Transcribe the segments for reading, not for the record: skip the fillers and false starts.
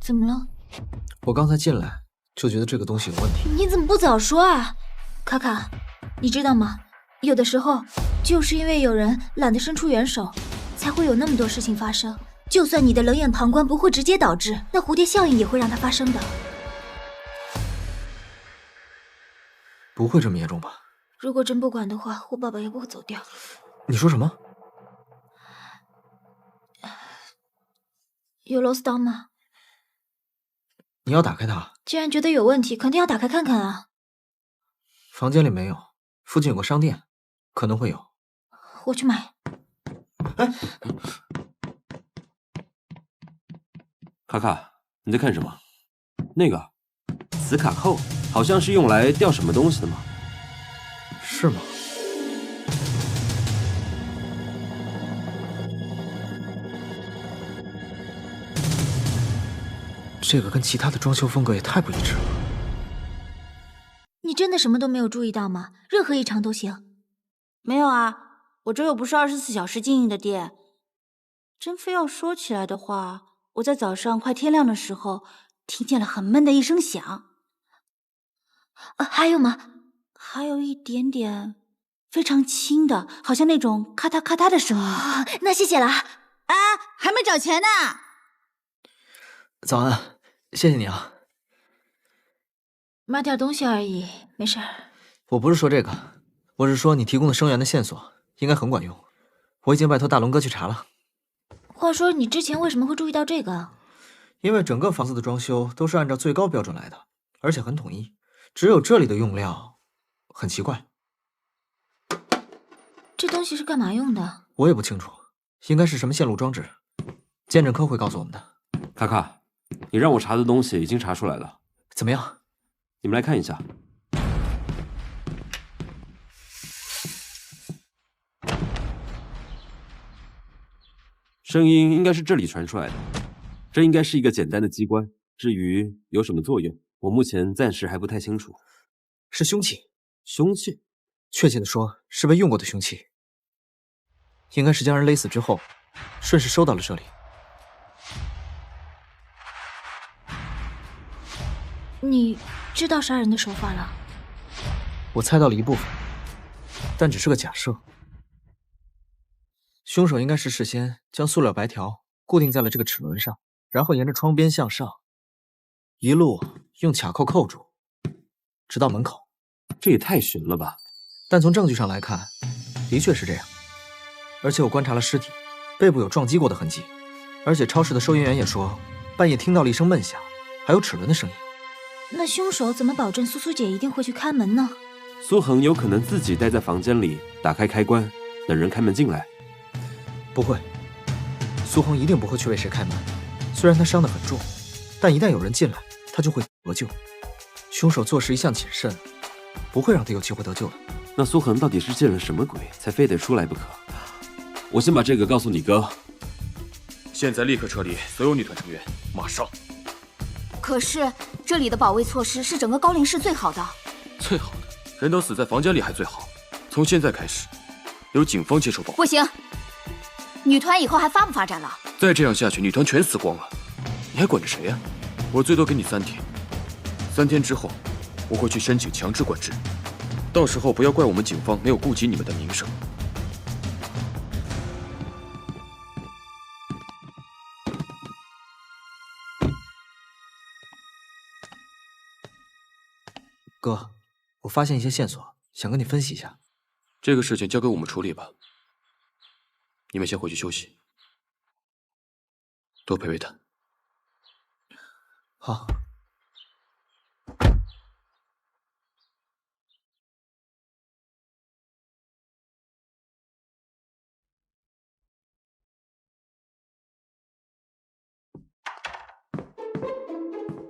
怎么了？我刚才进来就觉得这个东西有问题。你怎么不早说啊？卡卡，你知道吗？有的时候就是因为有人懒得伸出援手，才会有那么多事情发生。就算你的冷眼旁观不会直接导致，那蝴蝶效应也会让它发生的。不会这么严重吧？如果真不管的话，我爸爸也不会走掉。你说什么？有螺丝刀吗？你要打开它？既然觉得有问题，肯定要打开看看啊。房间里没有，附近有个商店，可能会有。我去买。哎，卡卡，你在看什么？那个磁卡扣，好像是用来吊什么东西的吗？是吗？这个跟其他的装修风格也太不一致了。你真的什么都没有注意到吗？任何异常都行。没有啊，我这又不是24小时经营的店。真非要说起来的话，我在早上快天亮的时候听见了很闷的一声响。还有吗？还有一点点非常轻的，好像那种咔嗒咔嗒的声音。那谢谢了。啊，还没找钱呢。早安，谢谢你啊。买点东西而已，没事儿。我不是说这个，我是说你提供的声源的线索应该很管用。我已经拜托大龙哥去查了。话说你之前为什么会注意到这个？因为整个房子的装修都是按照最高标准来的，而且很统一。只有这里的用料很奇怪。这东西是干嘛用的？我也不清楚，应该是什么线路装置，鉴证科会告诉我们的。卡卡，你让我查的东西已经查出来了。怎么样？你们来看一下。声音应该是这里传出来的，这应该是一个简单的机关。至于有什么作用，我目前暂时还不太清楚。是凶器。凶器？确切的说，是被用过的凶器。应该是将人勒死之后，顺势收到了这里。你知道杀人的手法了？我猜到了一部分，但只是个假设。凶手应该是事先将塑料白条固定在了这个齿轮上，然后沿着窗边向上，一路用卡扣扣住，直到门口。这也太悬了吧！但从证据上来看，的确是这样。而且我观察了尸体，背部有撞击过的痕迹，而且超市的收银员也说，半夜听到了一声闷响，还有齿轮的声音。那凶手怎么保证苏苏姐一定会去开门呢？苏恒有可能自己待在房间里，打开开关，等人开门进来。不会，苏恒一定不会去为谁开门。虽然他伤得很重，但一旦有人进来，他就会得救。凶手做事一向谨慎，不会让他有机会得救的。那苏恒到底是见了什么鬼，才非得出来不可？我先把这个告诉你哥。现在立刻撤离所有女团成员，马上！可是这里的保卫措施是整个高陵市最好的。最好的人都死在房间里还最好。从现在开始，由警方接受保护。不行，女团以后还发不发展了？再这样下去，女团全死光了，你还管着谁呀？我最多给你3天，3天之后，我会去申请强制管制，到时候不要怪我们警方没有顾及你们的名声。哥，我发现一些线索，想跟你分析一下。这个事情交给我们处理吧，你们先回去休息，多陪陪他。好。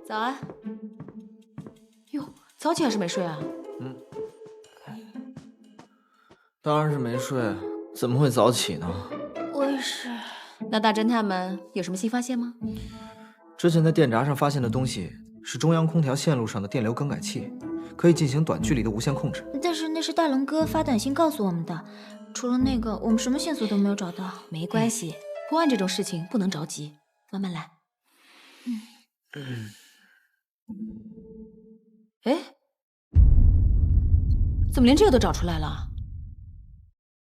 早安。哟，早起还是没睡啊？当然是没睡，怎么会早起呢？我也是。那大侦探们有什么新发现吗？之前在电闸上发现的东西是中央空调线路上的电流更改器，可以进行短距离的无线控制。但是那是大龙哥发短信告诉我们的，除了那个，我们什么线索都没有找到。没关系，破案这种事情不能着急，慢慢来。哎，怎么连这个都找出来了？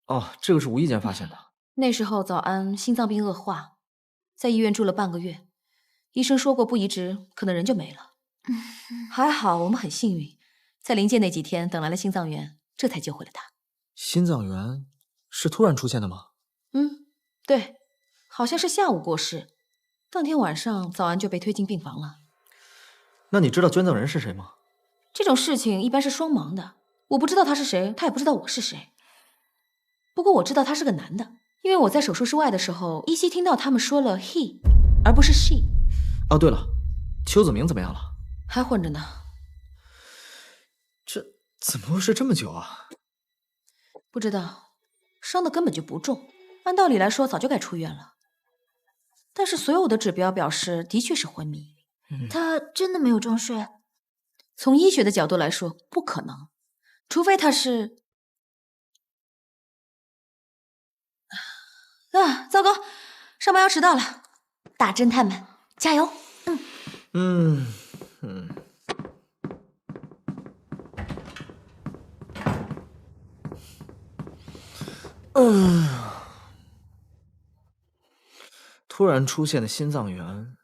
哦，这个是无意间发现的。那时候早安心脏病恶化，在医院住了半个月，医生说过不移植，可能人就没了。还好我们很幸运，在临界那几天等来了心脏源，这才救回了他。心脏源是突然出现的吗？对，好像是下午过世，当天晚上早安就被推进病房了。那你知道捐赠人是谁吗？这种事情一般是双盲的，我不知道他是谁，他也不知道我是谁。不过我知道他是个男的，因为我在手术室外的时候，依稀听到他们说了 he， 而不是 she。哦，对了，邱子明怎么样了？还混着呢。这怎么会是这么久啊？不知道，伤的根本就不重，按道理来说早就该出院了。但是所有的指标表示的确是昏迷。他真的没有装睡？从医学的角度来说，不可能，除非他是……糟糕，上班要迟到了，大侦探们加油！突然出现的心脏源，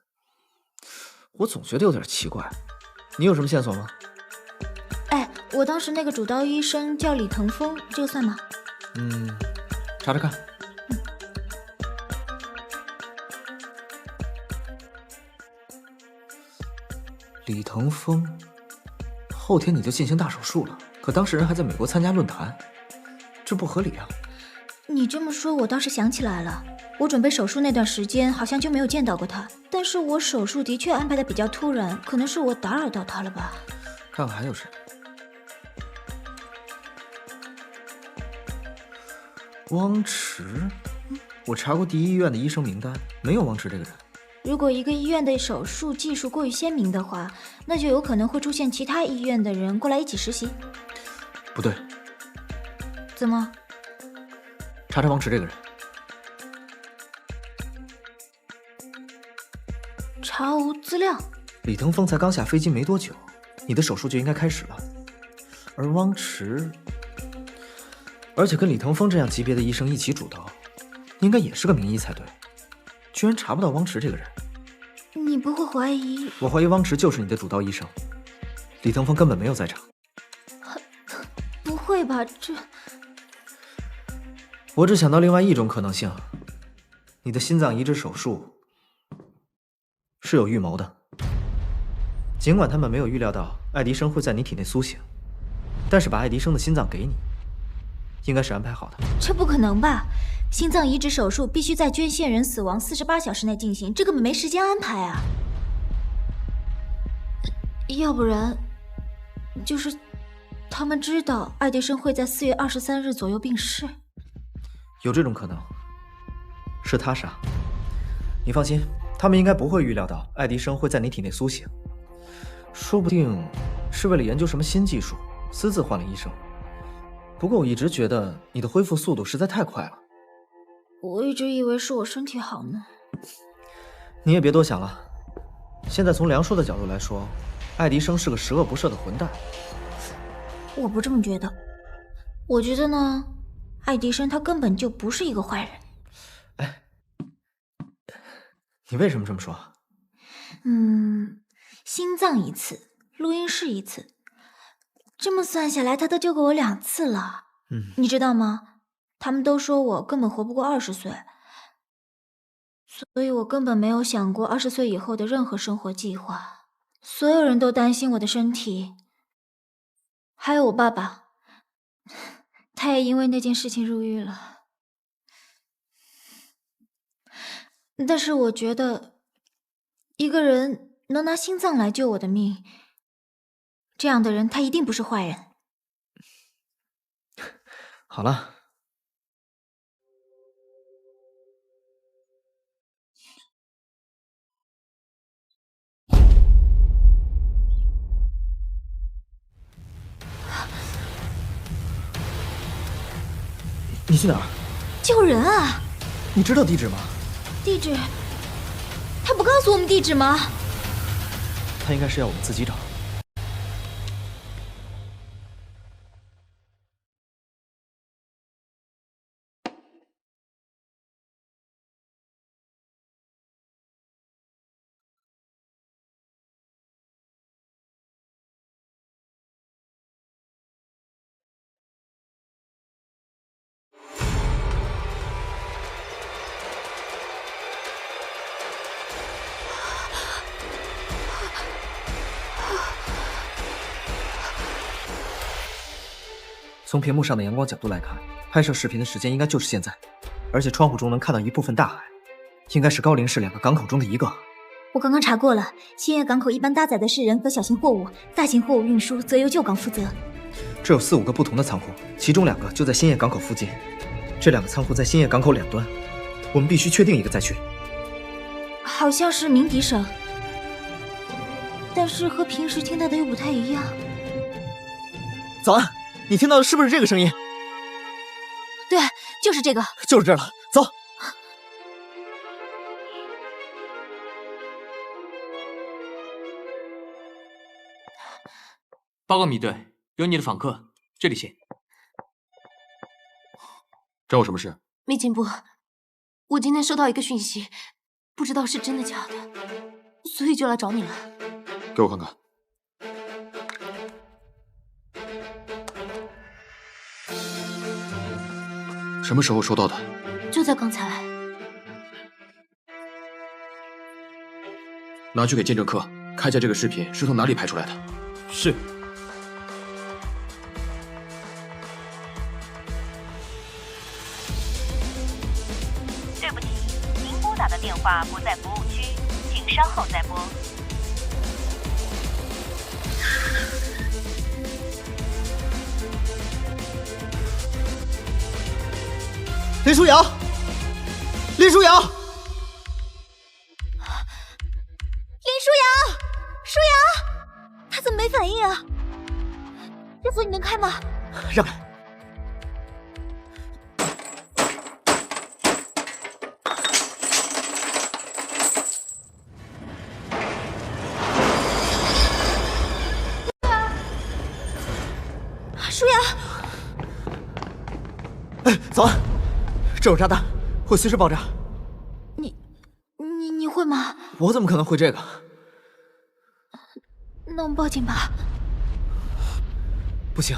我总觉得有点奇怪。你有什么线索吗？哎，我当时那个主刀医生叫李腾峰，这个算吗？查查看。李腾峰，后天你就进行大手术了，可当事人还在美国参加论坛，这不合理啊！你这么说，我倒是想起来了，我准备手术那段时间好像就没有见到过他，但是我手术的确安排的比较突然，可能是我打扰到他了吧。看看还有谁。汪池，我查过第一医院的医生名单，没有汪池这个人。如果一个医院的手术技术过于鲜明的话，那就有可能会出现其他医院的人过来一起实习。不对，怎么？查查汪池这个人。查无资料。李腾峰才刚下飞机没多久，你的手术就应该开始了。而汪池，而且跟李腾峰这样级别的医生一起主刀，应该也是个名医才对。居然查不到汪池这个人。你不会怀疑？我怀疑汪池就是你的主刀医生，李腾峰根本没有在场。不会吧，这……我只想到另外一种可能性，你的心脏移植手术是有预谋的。尽管他们没有预料到爱迪生会在你体内苏醒，但是把爱迪生的心脏给你，应该是安排好的。这不可能吧？心脏移植手术必须在捐献人死亡48小时内进行，这根本没时间安排啊！要不然，就是他们知道爱迪生会在4月23日左右病逝。有这种可能，是他杀。你放心，他们应该不会预料到爱迪生会在你体内苏醒，说不定是为了研究什么新技术，私自换了医生。不过我一直觉得你的恢复速度实在太快了。我一直以为是我身体好呢。你也别多想了，现在从梁叔的角度来说，爱迪生是个十恶不赦的混蛋。我不这么觉得，我觉得呢，爱迪生他根本就不是一个坏人。哎，你为什么这么说？心脏一次，录音室一次，这么算下来，他都救过我2次了。你知道吗？他们都说我根本活不过20岁，所以我根本没有想过20岁以后的任何生活计划。所有人都担心我的身体，还有我爸爸，他也因为那件事情入狱了。但是我觉得，一个人能拿心脏来救我的命，这样的人他一定不是坏人。好了。你去哪儿？救人啊！你知道地址吗？地址？他不告诉我们地址吗？他应该是要我们自己找。从屏幕上的阳光角度来看，拍摄视频的时间应该就是现在，而且窗户中能看到一部分大海，应该是高陵市2个港口中的一个。我刚刚查过了，兴业港口一般搭载的是人和小型货物，大型货物运输则由旧港负责。这有4、5个不同的仓库，其中2个就在兴业港口附近。这2个仓库在兴业港口两端，我们必须确定一个再去。好像是鸣笛声，但是和平时听到的又不太一样。早安，你听到的是不是这个声音？对，就是这个。就是这儿了，走。报告米队，有你的访客，这里请。找我什么事？密警部，我今天收到一个讯息，不知道是真的假的，所以就来找你了。给我看看。什么时候收到的？就在刚才。拿去给鉴证科看一下这个视频是从哪里拍出来的。是。对不起，您拨打的电话不在服务区，请稍后再拨。林舒瑶，林舒瑶，林舒瑶，舒瑶，他怎么没反应啊？这锁你能开吗？让开。舒瑶，哎，早安。这有炸弹，会随时爆炸。你会吗？我怎么可能会这个？那我们报警吧。不行，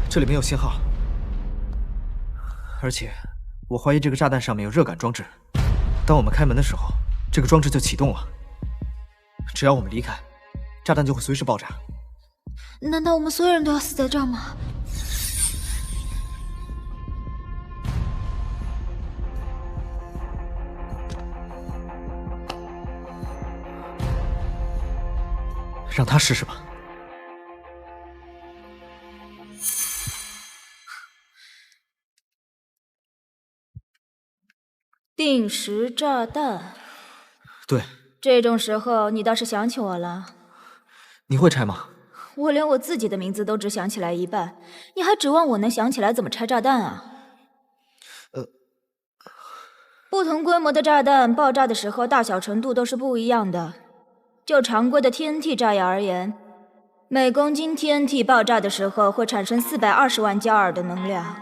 这里没有信号，而且我怀疑这个炸弹上面有热感装置。当我们开门的时候，这个装置就启动了。只要我们离开，炸弹就会随时爆炸。难道我们所有人都要死在这儿吗？让他试试吧。定时炸弹。对。这种时候你倒是想起我了。你会拆吗？我连我自己的名字都只想起来一半，你还指望我能想起来怎么拆炸弹啊？不同规模的炸弹爆炸的时候大小程度都是不一样的。就常规的 TNT 炸药而言，每公斤 TNT 爆炸的时候会产生420万焦耳的能量，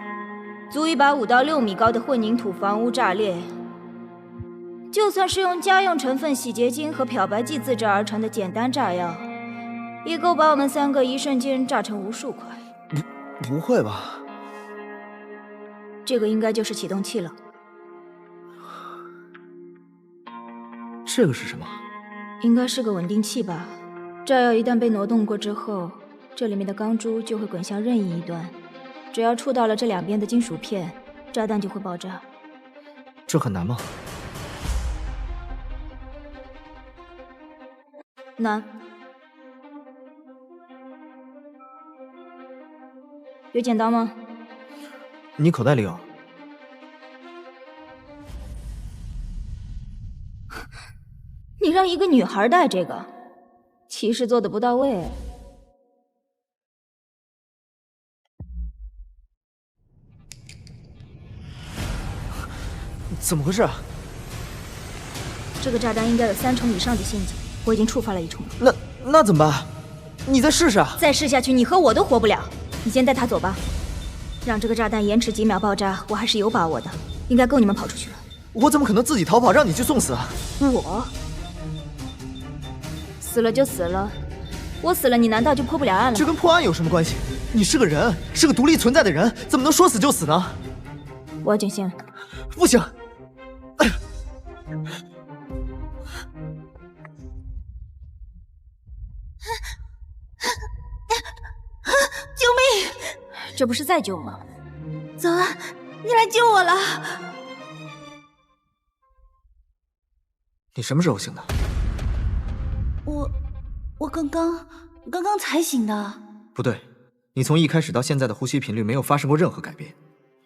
足以把5到6米高的混凝土房屋炸裂。就算是用家用成分洗洁精和漂白剂自制而成的简单炸药，也够把我们3个一瞬间炸成无数块。不会吧？这个应该就是启动器了。这个是什么？应该是个稳定器吧。炸药一旦被挪动过之后，这里面的钢珠就会滚向任意一端，只要触到了这两边的金属片，炸弹就会爆炸。这很难吗？难。有剪刀吗？你口袋里有。你让一个女孩带这个，骑士做的不到位。怎么回事啊？这个炸弹应该有3重以上的陷阱。我已经触发了一冲动。那怎么办？你再试试啊！再试下去，你和我都活不了。你先带他走吧，让这个炸弹延迟几秒爆炸，我还是有把握的，应该够你们跑出去了。我怎么可能自己逃跑，让你去送死啊？我死了就死了，我死了，你难道就破不了案了？这跟破案有什么关系？你是个人，是个独立存在的人，怎么能说死就死呢？我要卷线。不行！救命！这不是在救吗？早安，你来救我了！你什么时候醒的？我刚刚才醒的。不对，你从一开始到现在的呼吸频率没有发生过任何改变。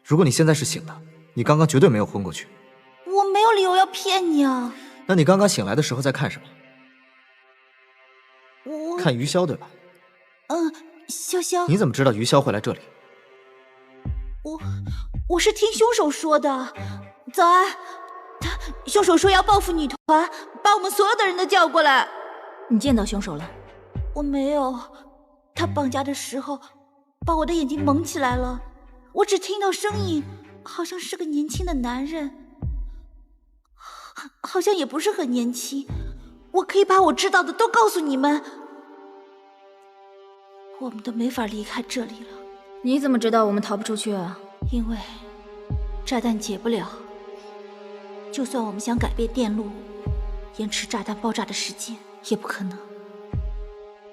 如果你现在是醒的，你刚刚绝对没有昏过去。我没有理由要骗你啊！那你刚刚醒来的时候在看什么？我看余潇对吧？潇潇，你怎么知道余潇会来这里？我是听凶手说的。早安，凶手说要报复女团，把我们所有的人都叫过来。你见到凶手了？我没有，他绑架的时候把我的眼睛蒙起来了，我只听到声音，好像是个年轻的男人，好像也不是很年轻。我可以把我知道的都告诉你们，我们都没法离开这里了。你怎么知道我们逃不出去啊？因为炸弹解不了，就算我们想改变电路，延迟炸弹爆炸的时间也不可能。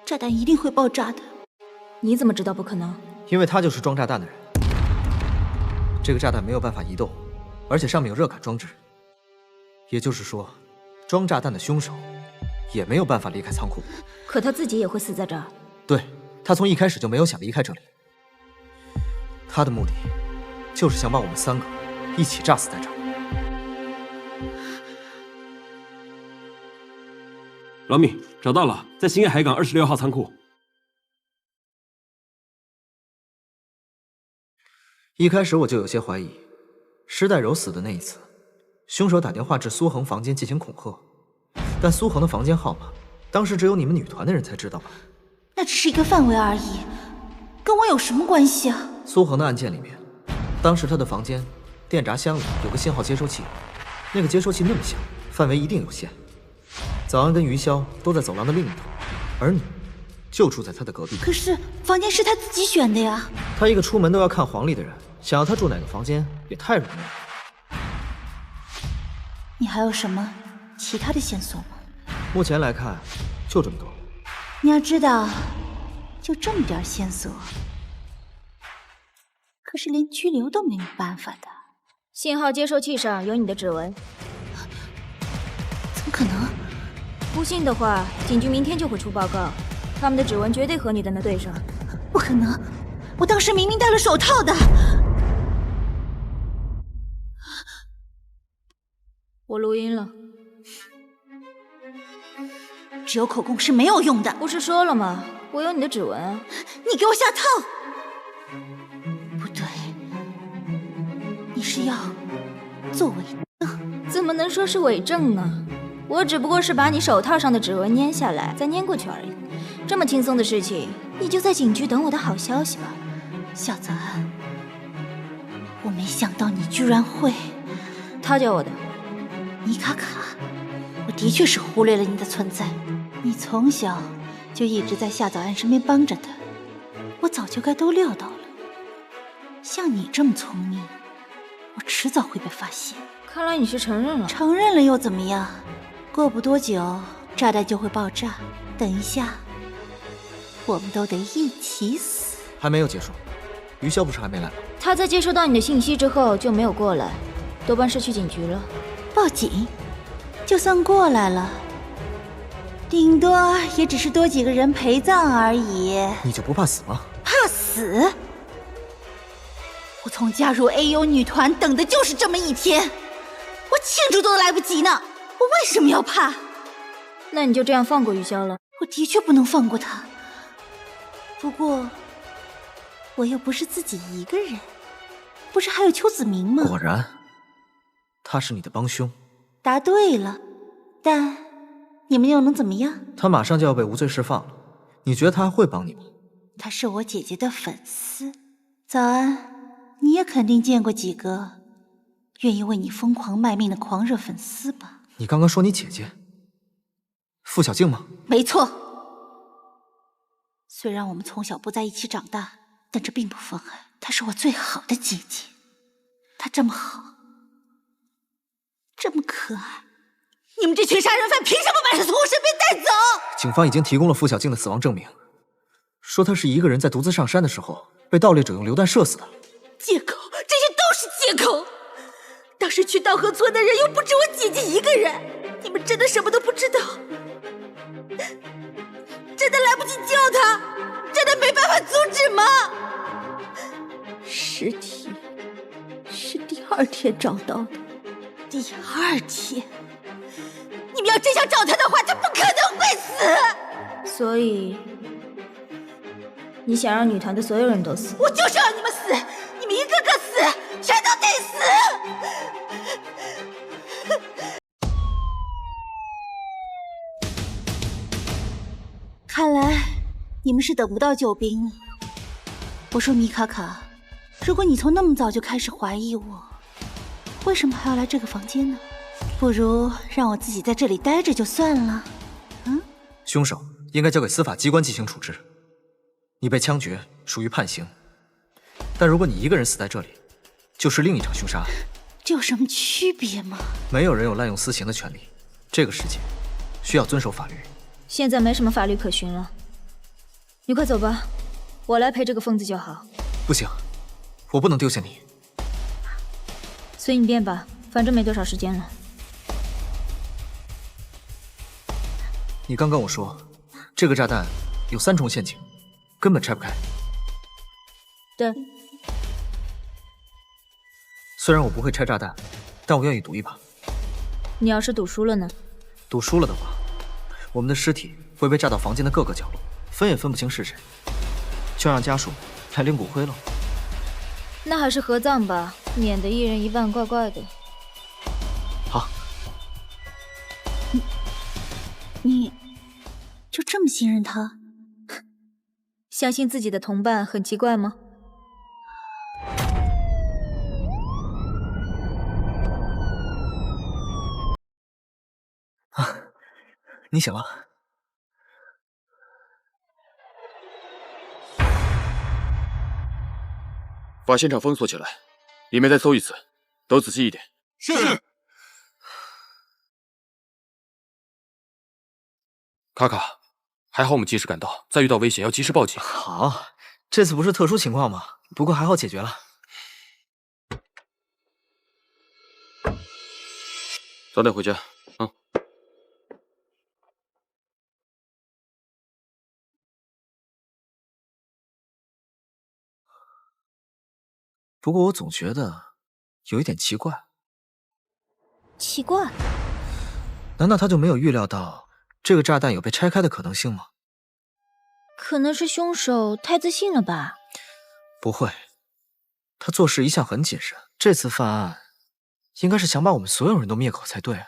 炸弹一定会爆炸的。你怎么知道不可能？因为他就是装炸弹的人。这个炸弹没有办法移动，而且上面有热感装置，也就是说，装炸弹的凶手也没有办法离开仓库。可他自己也会死在这儿。对，他从一开始就没有想离开这里。他的目的就是想把我们3个一起炸死在这儿。老米，找到了，在兴业海港26号仓库。一开始我就有些怀疑，施代柔死的那一次，凶手打电话至苏恒房间进行恐吓，但苏恒的房间号码，当时只有你们女团的人才知道吧？那只是一个范围而已，跟我有什么关系啊？苏恒的案件里面，当时他的房间电闸箱里有个信号接收器，那个接收器那么小，范围一定有限。早安跟余潇都在走廊的另一头，而你就住在他的隔壁。可是房间是他自己选的呀。他一个出门都要看黄历的人，想要他住哪个房间也太容易了。你还有什么其他的线索吗？目前来看，就这么多。你要知道，就这么点线索，可是连拘留都没有办法的。信号接收器上有你的指纹。怎么可能？不信的话，警局明天就会出报告，他们的指纹绝对和你的能对上。不可能，我当时明明戴了手套的。我录音了。只有口供是没有用的。不是说了吗？我有你的指纹啊！你给我下套！不对，你是要做伪证？怎么能说是伪证呢？我只不过是把你手套上的指纹粘下来，再粘过去而已。这么轻松的事情，你就在警局等我的好消息吧。小泽，我没想到你居然会……他教我的。尼卡卡，我的确是忽略了你的存在。你从小就一直在夏早安身边帮着他，我早就该都料到了。像你这么聪明，我迟早会被发现。看来你是承认了。承认了又怎么样？过不多久，炸弹就会爆炸。等一下，我们都得一起死。还没有结束，余潇不是还没来吗？他在接收到你的信息之后就没有过来，多半是去警局了。报警？就算过来了，顶多也只是多几个人陪葬而已。你就不怕死吗？怕死？我从加入 AU 女团等的就是这么一天，我庆祝都来不及呢。我为什么要怕？那你就这样放过余潇了？我的确不能放过他。不过，我又不是自己一个人，不是还有邱子明吗？果然，他是你的帮凶。答对了，但你们又能怎么样？他马上就要被无罪释放了，你觉得他还会帮你吗？他是我姐姐的粉丝。早安，你也肯定见过几个愿意为你疯狂卖命的狂热粉丝吧？你刚刚说你姐姐傅小静吗？没错。虽然我们从小不在一起长大，但这并不妨碍她是我最好的姐姐。她这么好，这么可爱，你们这群杀人犯凭什么把她从我身边带走？警方已经提供了傅小静的死亡证明，说她是一个人在独自上山的时候被盗猎者用榴弹射死的。借口，这些都是借口。当时去稻河村的人又不止我姐姐一个人，你们真的什么都不知道？真的来不及救她？真的没办法阻止吗？尸体是第2天找到的。第2天？你们要真想找她的话，她不可能会死。所以，你想让女团的所有人都死？我就是要你们死，你们一个个死，全都得死！看来你们是等不到救兵了。我说米卡卡，如果你从那么早就开始怀疑我，为什么还要来这个房间呢？不如让我自己在这里待着就算了。凶手应该交给司法机关进行处置。你被枪决，属于判刑。但如果你一个人死在这里，就是另一场凶杀案。这有什么区别吗？没有人有滥用私刑的权利。这个世界需要遵守法律。现在没什么法律可循了，你快走吧，我来陪这个疯子就好。不行，我不能丢下你。随你便吧，反正没多少时间了。你刚跟我说，这个炸弹有3重陷阱，根本拆不开。对。虽然我不会拆炸弹，但我愿意赌一把。你要是赌输了呢？赌输了的话，我们的尸体会被炸到房间的各个角落，分也分不清是谁，就让家属来领骨灰了。那还是合葬吧，免得1人1万怪怪的。好。你就这么信任他？相信自己的同伴很奇怪吗？你醒了。把现场封锁起来，里面再搜一次，都仔细一点。是。卡卡，还好我们及时赶到，再遇到危险要及时报警。好，这次不是特殊情况吗？不过还好解决了。早点回家。不过我总觉得有一点奇怪。奇怪？难道他就没有预料到这个炸弹有被拆开的可能性吗？可能是凶手太自信了吧？不会，他做事一向很谨慎，这次犯案应该是想把我们所有人都灭口才对啊。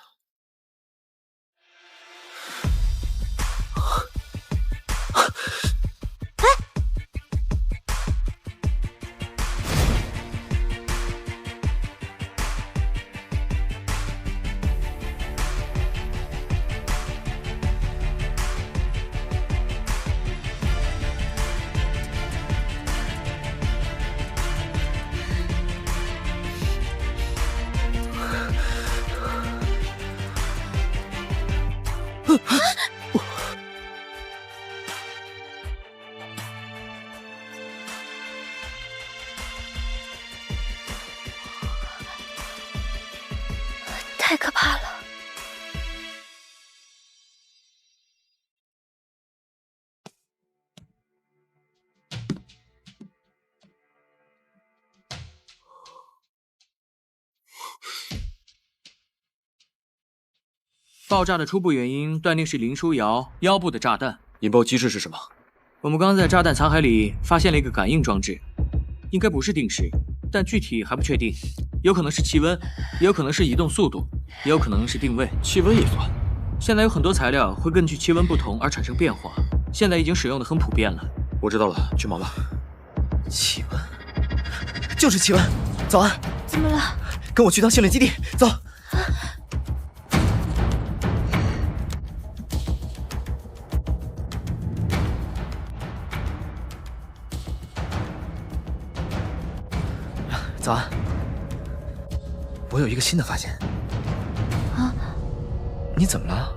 太可怕了！爆炸的初步原因断定是林书瑶腰部的炸弹。引爆机制是什么？我们刚刚在炸弹残骸里发现了一个感应装置，应该不是定时，但具体还不确定，有可能是气温，也有可能是移动速度，也有可能是定位。气温也算。现在有很多材料会根据气温不同而产生变化，现在已经使用的很普遍了。我知道了，去忙吧。气温，就是气温。早安，怎么了？跟我去趟训练基地，走。早安，我有一个新的发现。啊？你怎么了？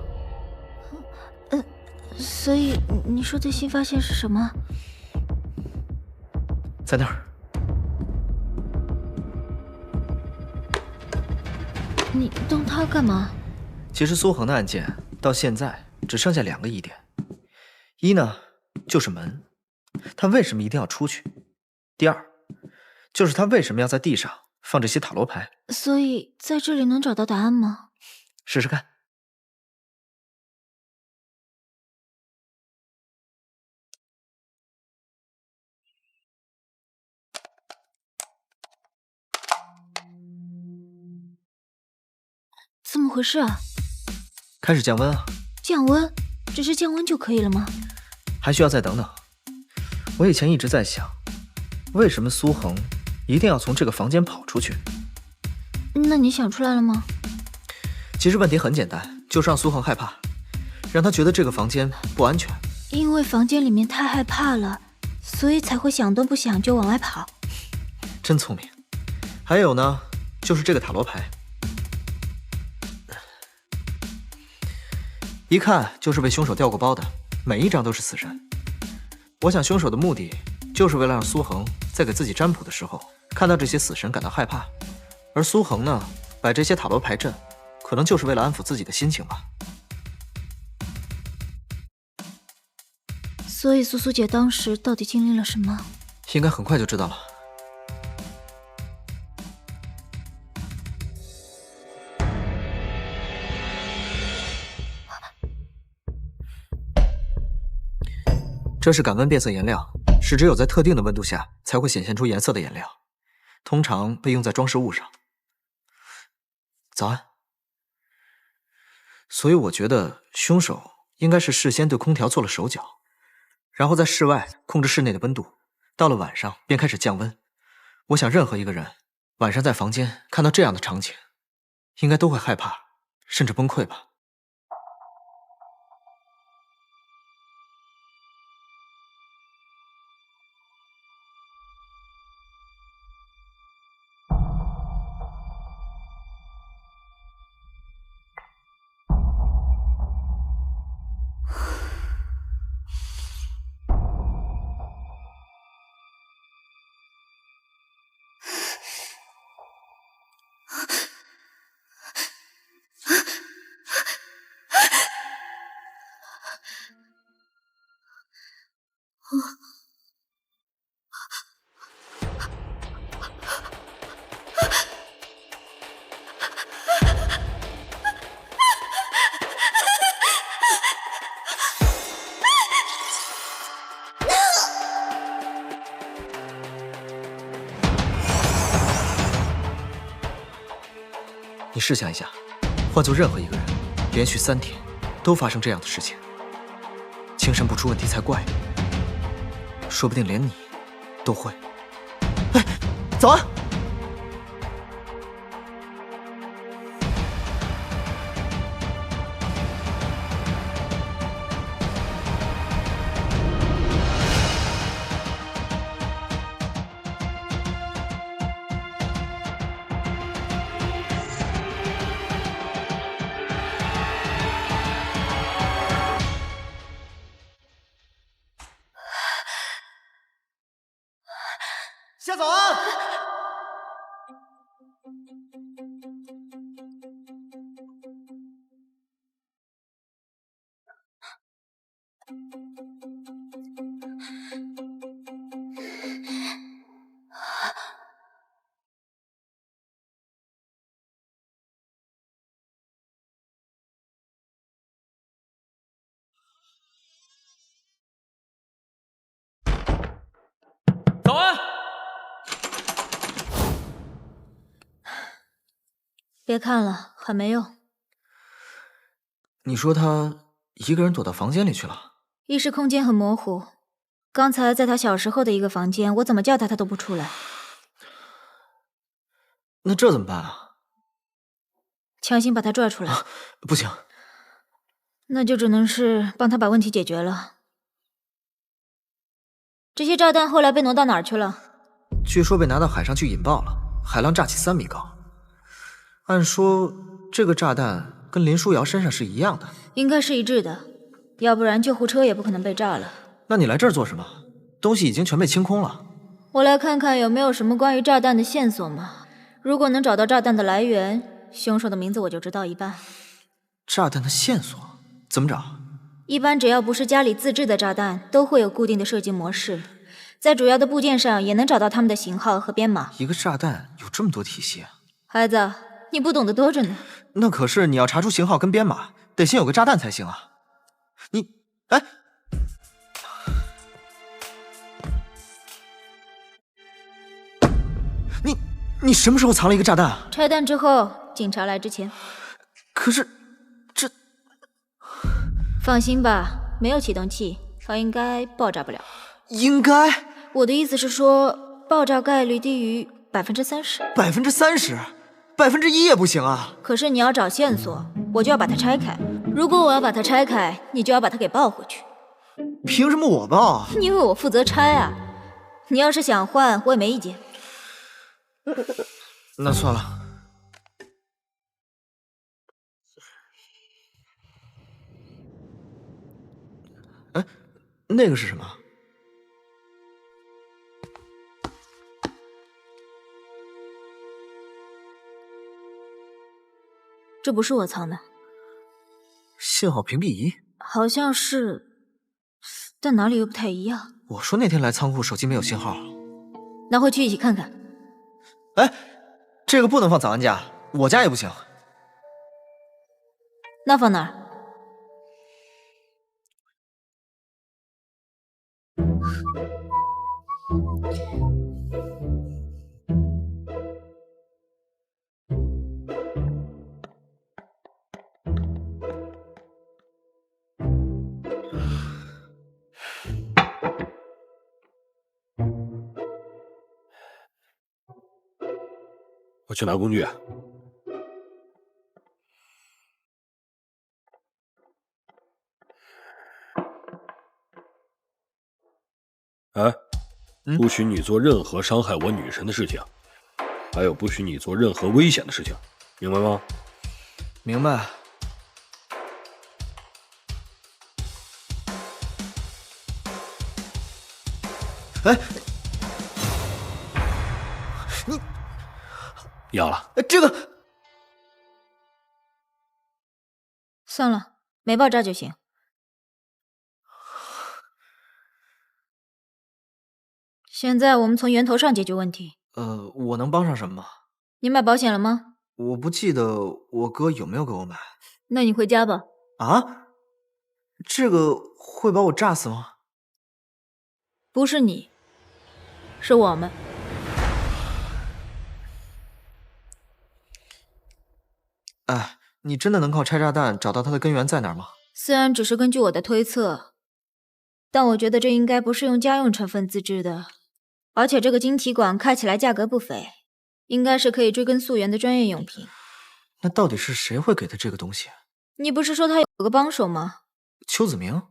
所以你说的新发现是什么？在那儿。你动它干嘛？其实苏恒的案件到现在只剩下2个疑点，一呢就是门，他为什么一定要出去？第二，就是他为什么要在地上放这些塔罗牌？所以在这里能找到答案吗？试试看。怎么回事啊？开始降温啊！降温？只是降温就可以了吗？还需要再等等。我以前一直在想，为什么苏恒一定要从这个房间跑出去？那你想出来了吗？其实问题很简单，就是让苏恒害怕，让他觉得这个房间不安全。因为房间里面太害怕了，所以才会想都不想就往外跑。真聪明。还有呢，就是这个塔罗牌，一看就是被凶手调过包的，每一张都是死神。我想凶手的目的就是为了让苏恒在给自己占卜的时候看到这些死神感到害怕，而苏恒呢，摆这些塔罗牌阵，可能就是为了安抚自己的心情吧。所以苏苏姐当时到底经历了什么？应该很快就知道了。这是感温变色颜料，是只有在特定的温度下才会显现出颜色的颜料，通常被用在装饰物上。早安。所以我觉得凶手应该是事先对空调做了手脚，然后在室外控制室内的温度，到了晚上便开始降温。我想任何一个人晚上在房间看到这样的场景，应该都会害怕，甚至崩溃吧。你试想一下，换做任何一个人，连续3天都发生这样的事情，精神不出问题才怪。说不定连你都会。哎，早安。夏早安。早安。别看了，很没用。你说他一个人躲到房间里去了？意识空间很模糊，刚才在他小时候的一个房间，我怎么叫他都不出来。那这怎么办啊？强行把他拽出来。不行。那就只能是帮他把问题解决了。这些炸弹后来被挪到哪儿去了？据说被拿到海上去引爆了，海浪炸起3米高。按说这个炸弹跟林书瑶身上是一样的，应该是一致的，要不然救护车也不可能被炸了。那你来这儿做什么？东西已经全被清空了。我来看看有没有什么关于炸弹的线索嘛。如果能找到炸弹的来源，凶手的名字我就知道一半。炸弹的线索怎么找？一般只要不是家里自制的炸弹，都会有固定的设计模式，在主要的部件上也能找到它们的型号和编码。一个炸弹有这么多体系？孩子，你不懂得多着呢。那可是你要查出型号跟编码，得先有个炸弹才行啊。哎，你什么时候藏了一个炸弹？拆弹之后，警察来之前。可是这……放心吧，没有启动器，它应该爆炸不了。应该？我的意思是说，爆炸概率低于30%。30%？1%也不行啊！可是你要找线索，我就要把它拆开。如果我要把它拆开，你就要把它给抱回去。凭什么我抱？因为我负责拆啊。你要是想换，我也没意见。那算了。哎，那个是什么？这不是我藏的。信号屏蔽仪？好像是，但哪里又不太一样。我说那天来仓库手机没有信号。拿回去一起看看。哎，这个不能放早安家，我家也不行。那放哪儿？我去拿工具。哎，不许你做任何伤害我女神的事情，还有不许你做任何危险的事情，明白吗？明白。哎，你要了。这个算了，没爆炸就行。现在我们从源头上解决问题。我能帮上什么吗？你买保险了吗？我不记得我哥有没有给我买。那你回家吧。啊？这个会把我炸死吗？不是你，是我们。哎，你真的能靠拆炸弹找到它的根源在哪儿吗？虽然只是根据我的推测，但我觉得这应该不是用家用成分自制的，而且这个晶体管看起来价格不菲，应该是可以追根溯源的专业用品。那到底是谁会给他这个东西？你不是说他有个帮手吗？邱子明。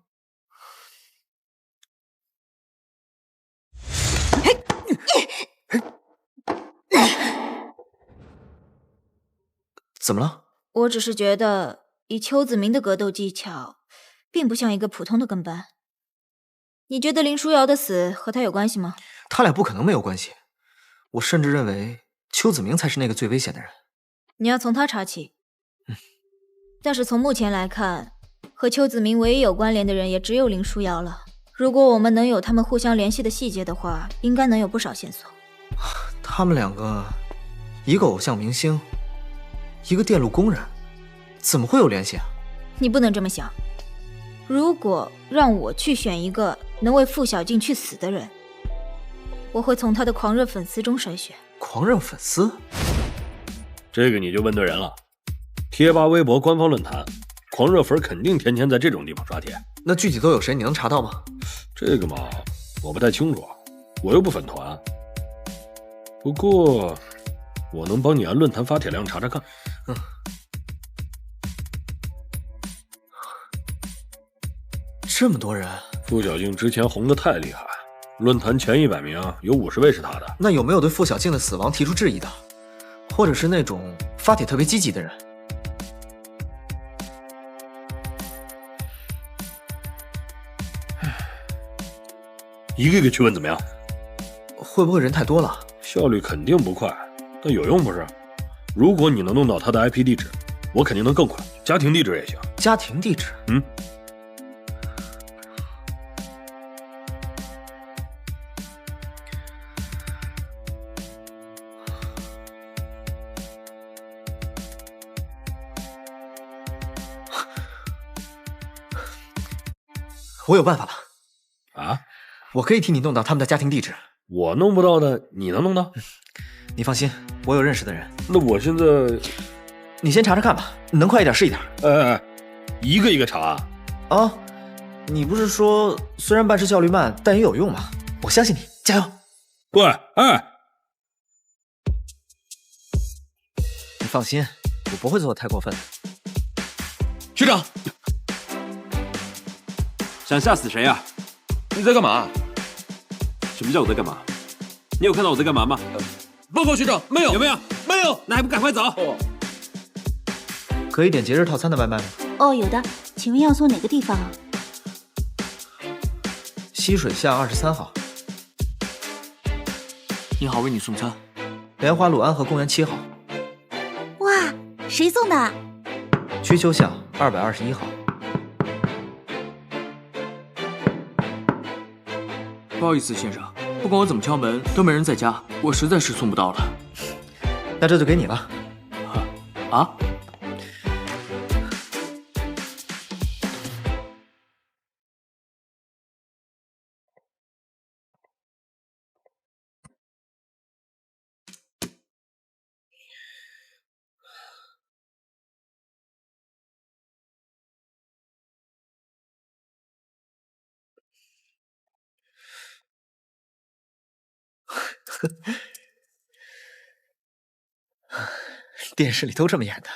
怎么了？我只是觉得，以邱子明的格斗技巧，并不像一个普通的跟班。你觉得林书瑶的死和他有关系吗？他俩不可能没有关系。我甚至认为邱子明才是那个最危险的人。你要从他查起。但是从目前来看，和邱子明唯一有关联的人也只有林书瑶了。如果我们能有他们互相联系的细节的话，应该能有不少线索。他们两个，一个偶像明星，一个电路工人，怎么会有联系啊？你不能这么想。如果让我去选一个能为傅小静去死的人，我会从他的狂热粉丝中筛选。狂热粉丝？这个你就问对人了。贴吧微博官方论坛，狂热粉肯定天天在这种地方刷帖。那具体都有谁？你能查到吗？这个嘛，我不太清楚，我又不粉团。不过，我能帮你按论坛发帖量查查看。这么多人，付小静之前红得太厉害，论坛前100名有50位是她的。那有没有对付小静的死亡提出质疑的？或者是那种发帖特别积极的人？一个一个去问怎么样？会不会人太多了？效率肯定不快，但有用不是？如果你能弄到他的 IP 地址，我肯定能更快。家庭地址也行。家庭地址？我有办法了。啊？我可以替你弄到他们的家庭地址。我弄不到的，你能弄到？你放心，我有认识的人。那我现在，你先查查看吧，能快一点是一点。哎，一个一个查啊？啊，你不是说虽然办事效率慢，但也有用吗？我相信你，加油！喂，哎，你放心，我不会做的太过分。学长，想吓死谁啊？你在干嘛？什么叫我在干嘛？你有看到我在干嘛吗？报告学长，没有，有没有？没有。那还不赶快走！可以点节日套餐的外卖吗？哦，有的，请问要送哪个地方啊？溪水巷23号。你好，为你送餐。莲花路安和公园7号。哇，谁送的？曲秋巷221号。不好意思，先生，不管我怎么敲门，都没人在家，我实在是送不到了。那这就给你了。啊？电视里都这么演的。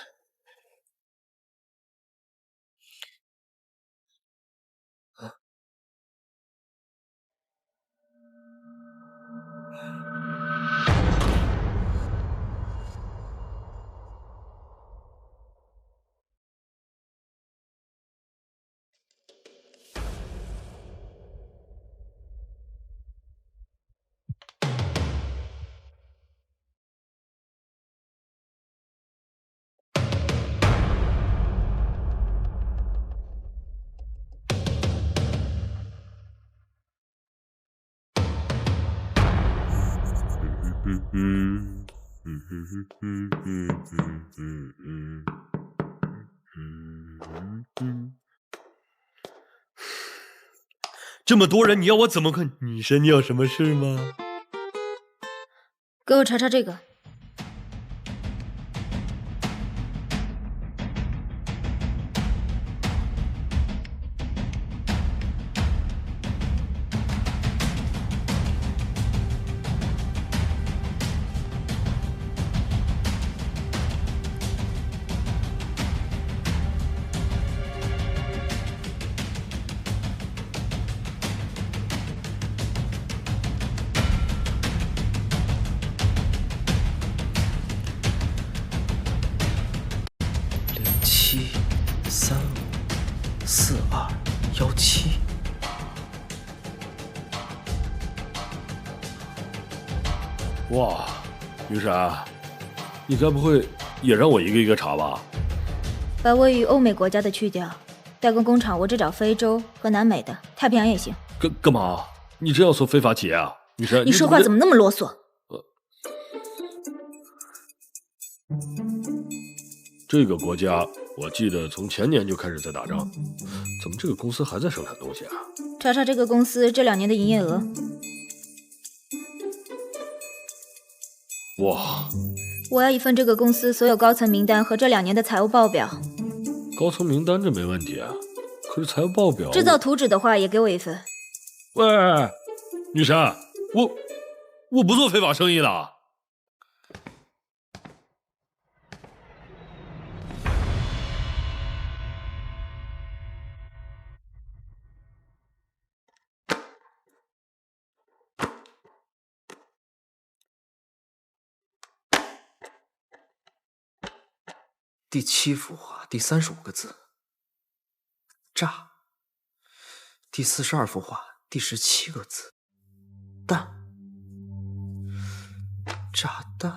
这么多人，你要我怎么看？女神，你有什么事吗？给我查查这个。07354217。哇，于神，你该不会也让我一个一个查吧？把位于欧美国家的去掉，代工工厂我只找非洲和南美的，太平洋也行。干嘛？你真要做非法企业啊？于神，你说话怎么那么啰嗦？这个国家，我记得从前年就开始在打仗，怎么这个公司还在生产东西啊？查查这个公司这2年的营业额。哇！我要一份这个公司所有高层名单和这2年的财务报表。高层名单这没问题啊，可是财务报表……制造图纸的话也给我1份。喂，女神，我不做非法生意的。第7幅画，第35个字，炸。第42幅画，第17个字，弹。炸弹。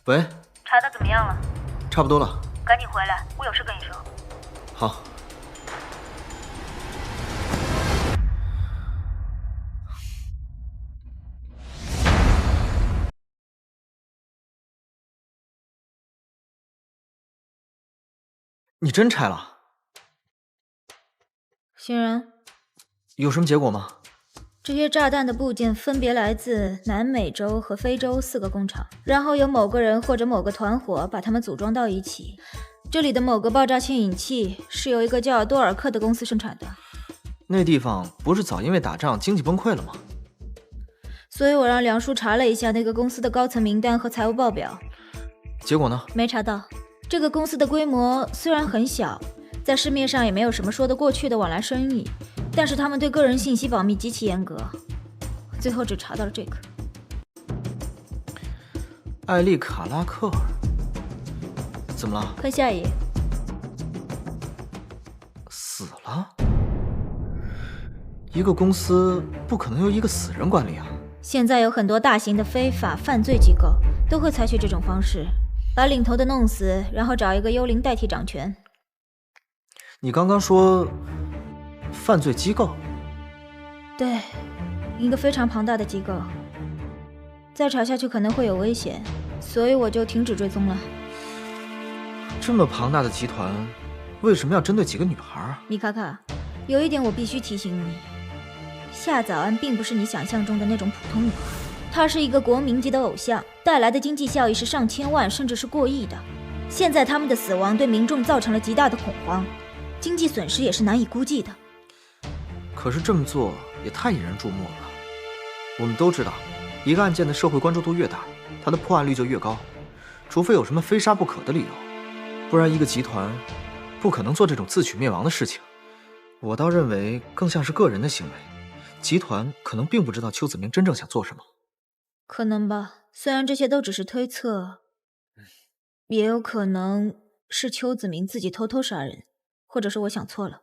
喂，查的怎么样了？差不多了。赶紧回来，我有事跟你说。好。你真拆了？欣然，有什么结果吗？这些炸弹的部件分别来自南美洲和非洲4个工厂，然后由某个人或者某个团伙把它们组装到一起。这里的某个爆炸牵引器是由一个叫多尔克的公司生产的。那地方不是早因为打仗经济崩溃了吗？所以我让梁叔查了一下那个公司的高层名单和财务报表，结果呢？没查到。这个公司的规模虽然很小，在市面上也没有什么说得过去的往来生意，但是他们对个人信息保密极其严格。最后只查到了这个艾利卡拉克尔。怎么了？看下一页。死了？一个公司不可能由一个死人管理啊。现在有很多大型的非法犯罪机构都会采取这种方式，把领头的弄死，然后找一个幽灵代替掌权。你刚刚说犯罪机构？对，一个非常庞大的机构，再查下去可能会有危险，所以我就停止追踪了。这么庞大的集团，为什么要针对几个女孩啊？米卡卡，有一点我必须提醒你，夏早安并不是你想象中的那种普通女孩，她是一个国民级的偶像，带来的经济效益是上千万甚至是过亿的。现在他们的死亡对民众造成了极大的恐慌，经济损失也是难以估计的。可是这么做也太引人注目了吧？我们都知道，一个案件的社会关注度越大，它的破案率就越高，除非有什么非杀不可的理由，不然一个集团不可能做这种自取灭亡的事情。我倒认为更像是个人的行为，集团可能并不知道邱子明真正想做什么。可能吧，虽然这些都只是推测，也有可能是邱子明自己偷偷杀人，或者是我想错了。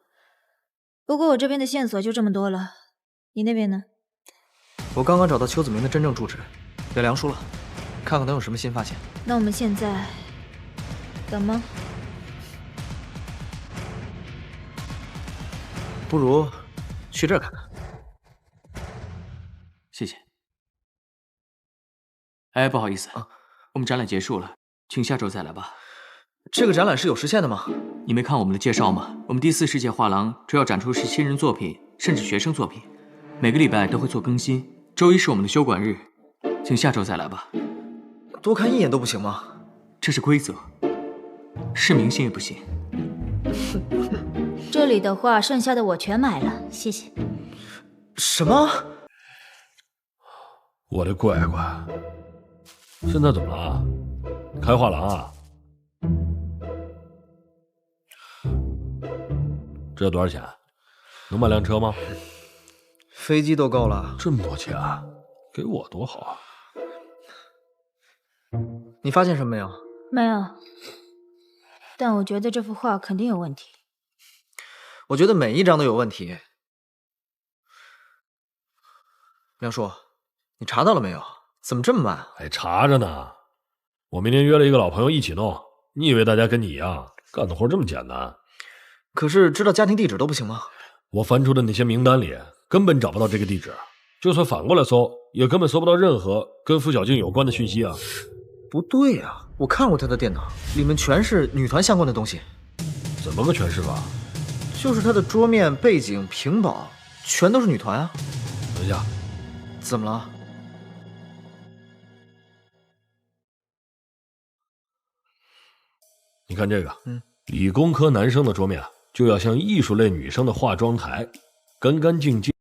不过我这边的线索就这么多了，你那边呢？我刚刚找到邱子明的真正住址，给梁叔了，看看能有什么新发现。那我们现在等吗？不如去这儿看看。谢谢。哎，不好意思啊，我们展览结束了，请下周再来吧。这个展览是有时限的吗？你没看我们的介绍吗？我们第4世界画廊主要展出是新人作品，甚至学生作品，每个礼拜都会做更新。周一是我们的休馆日，请下周再来吧。多看一眼都不行吗？这是规则，是明星也不行。这里的话，剩下的我全买了，谢谢。什么？我的乖乖，现在怎么了？开画廊啊？这多少钱？能买辆车吗？飞机都够了。这么多钱，给我多好啊！你发现什么没有？没有，但我觉得这幅画肯定有问题。我觉得每一张都有问题。梁叔，你查到了没有？怎么这么慢？还查着呢。我明天约了一个老朋友一起弄。你以为大家跟你一样干的活这么简单？可是知道家庭地址都不行吗？我翻出的那些名单里根本找不到这个地址，就算反过来搜，也根本搜不到任何跟付小静有关的讯息啊！不对啊，我看过他的电脑，里面全是女团相关的东西。怎么个全是法？就是他的桌面、背景、屏保，全都是女团啊！等一下，怎么了？你看这个，嗯，理工科男生的桌面就要像艺术类女生的化妆台，干干净净、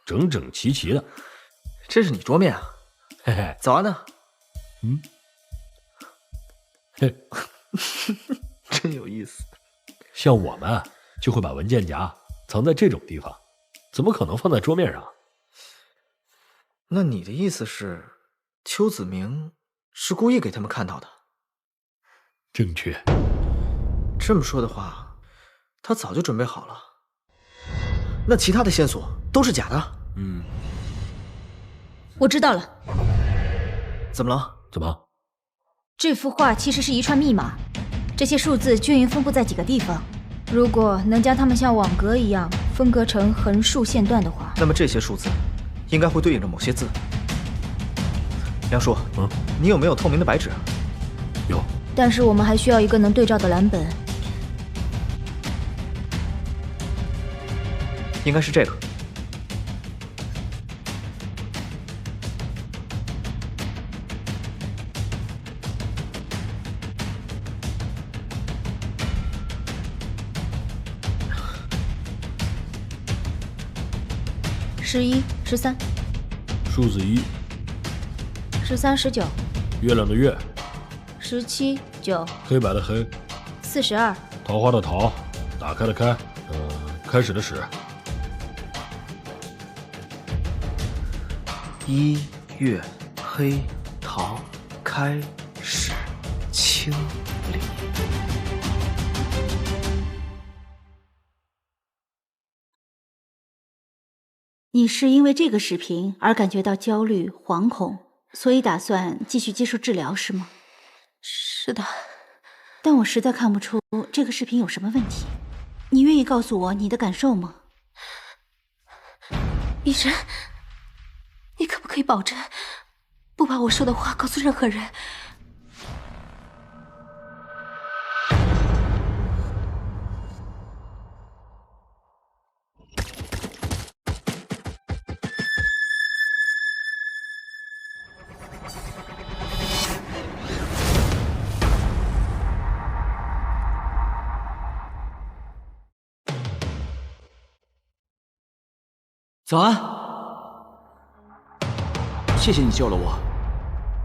整整齐齐的。这是你桌面啊？嘿嘿，早安呢？嗯，嘿，真有意思。像我们就会把文件夹藏在这种地方，怎么可能放在桌面上？那你的意思是，邱子明是故意给他们看到的？正确。这么说的话，他早就准备好了。那其他的线索都是假的？嗯，我知道了，怎么了？怎么？这幅画其实是一串密码，这些数字均匀分布在几个地方。如果能将它们像网格一样分割成横竖线段的话，那么这些数字应该会对应着某些字。梁叔，你有没有透明的白纸？有。但是我们还需要一个能对照的蓝本。应该是这个。11、13、数字1， 13、19、月亮的月， 17、9、黑白的黑， 42、桃花的桃，打开的开，开始的始。1月黑桃开始清理。你是因为这个视频而感觉到焦虑、惶恐，所以打算继续接受治疗，是吗？是的。但我实在看不出这个视频有什么问题。你愿意告诉我你的感受吗？医生，你可不可以保证不把我说的话告诉任何人？早安，谢谢你救了我。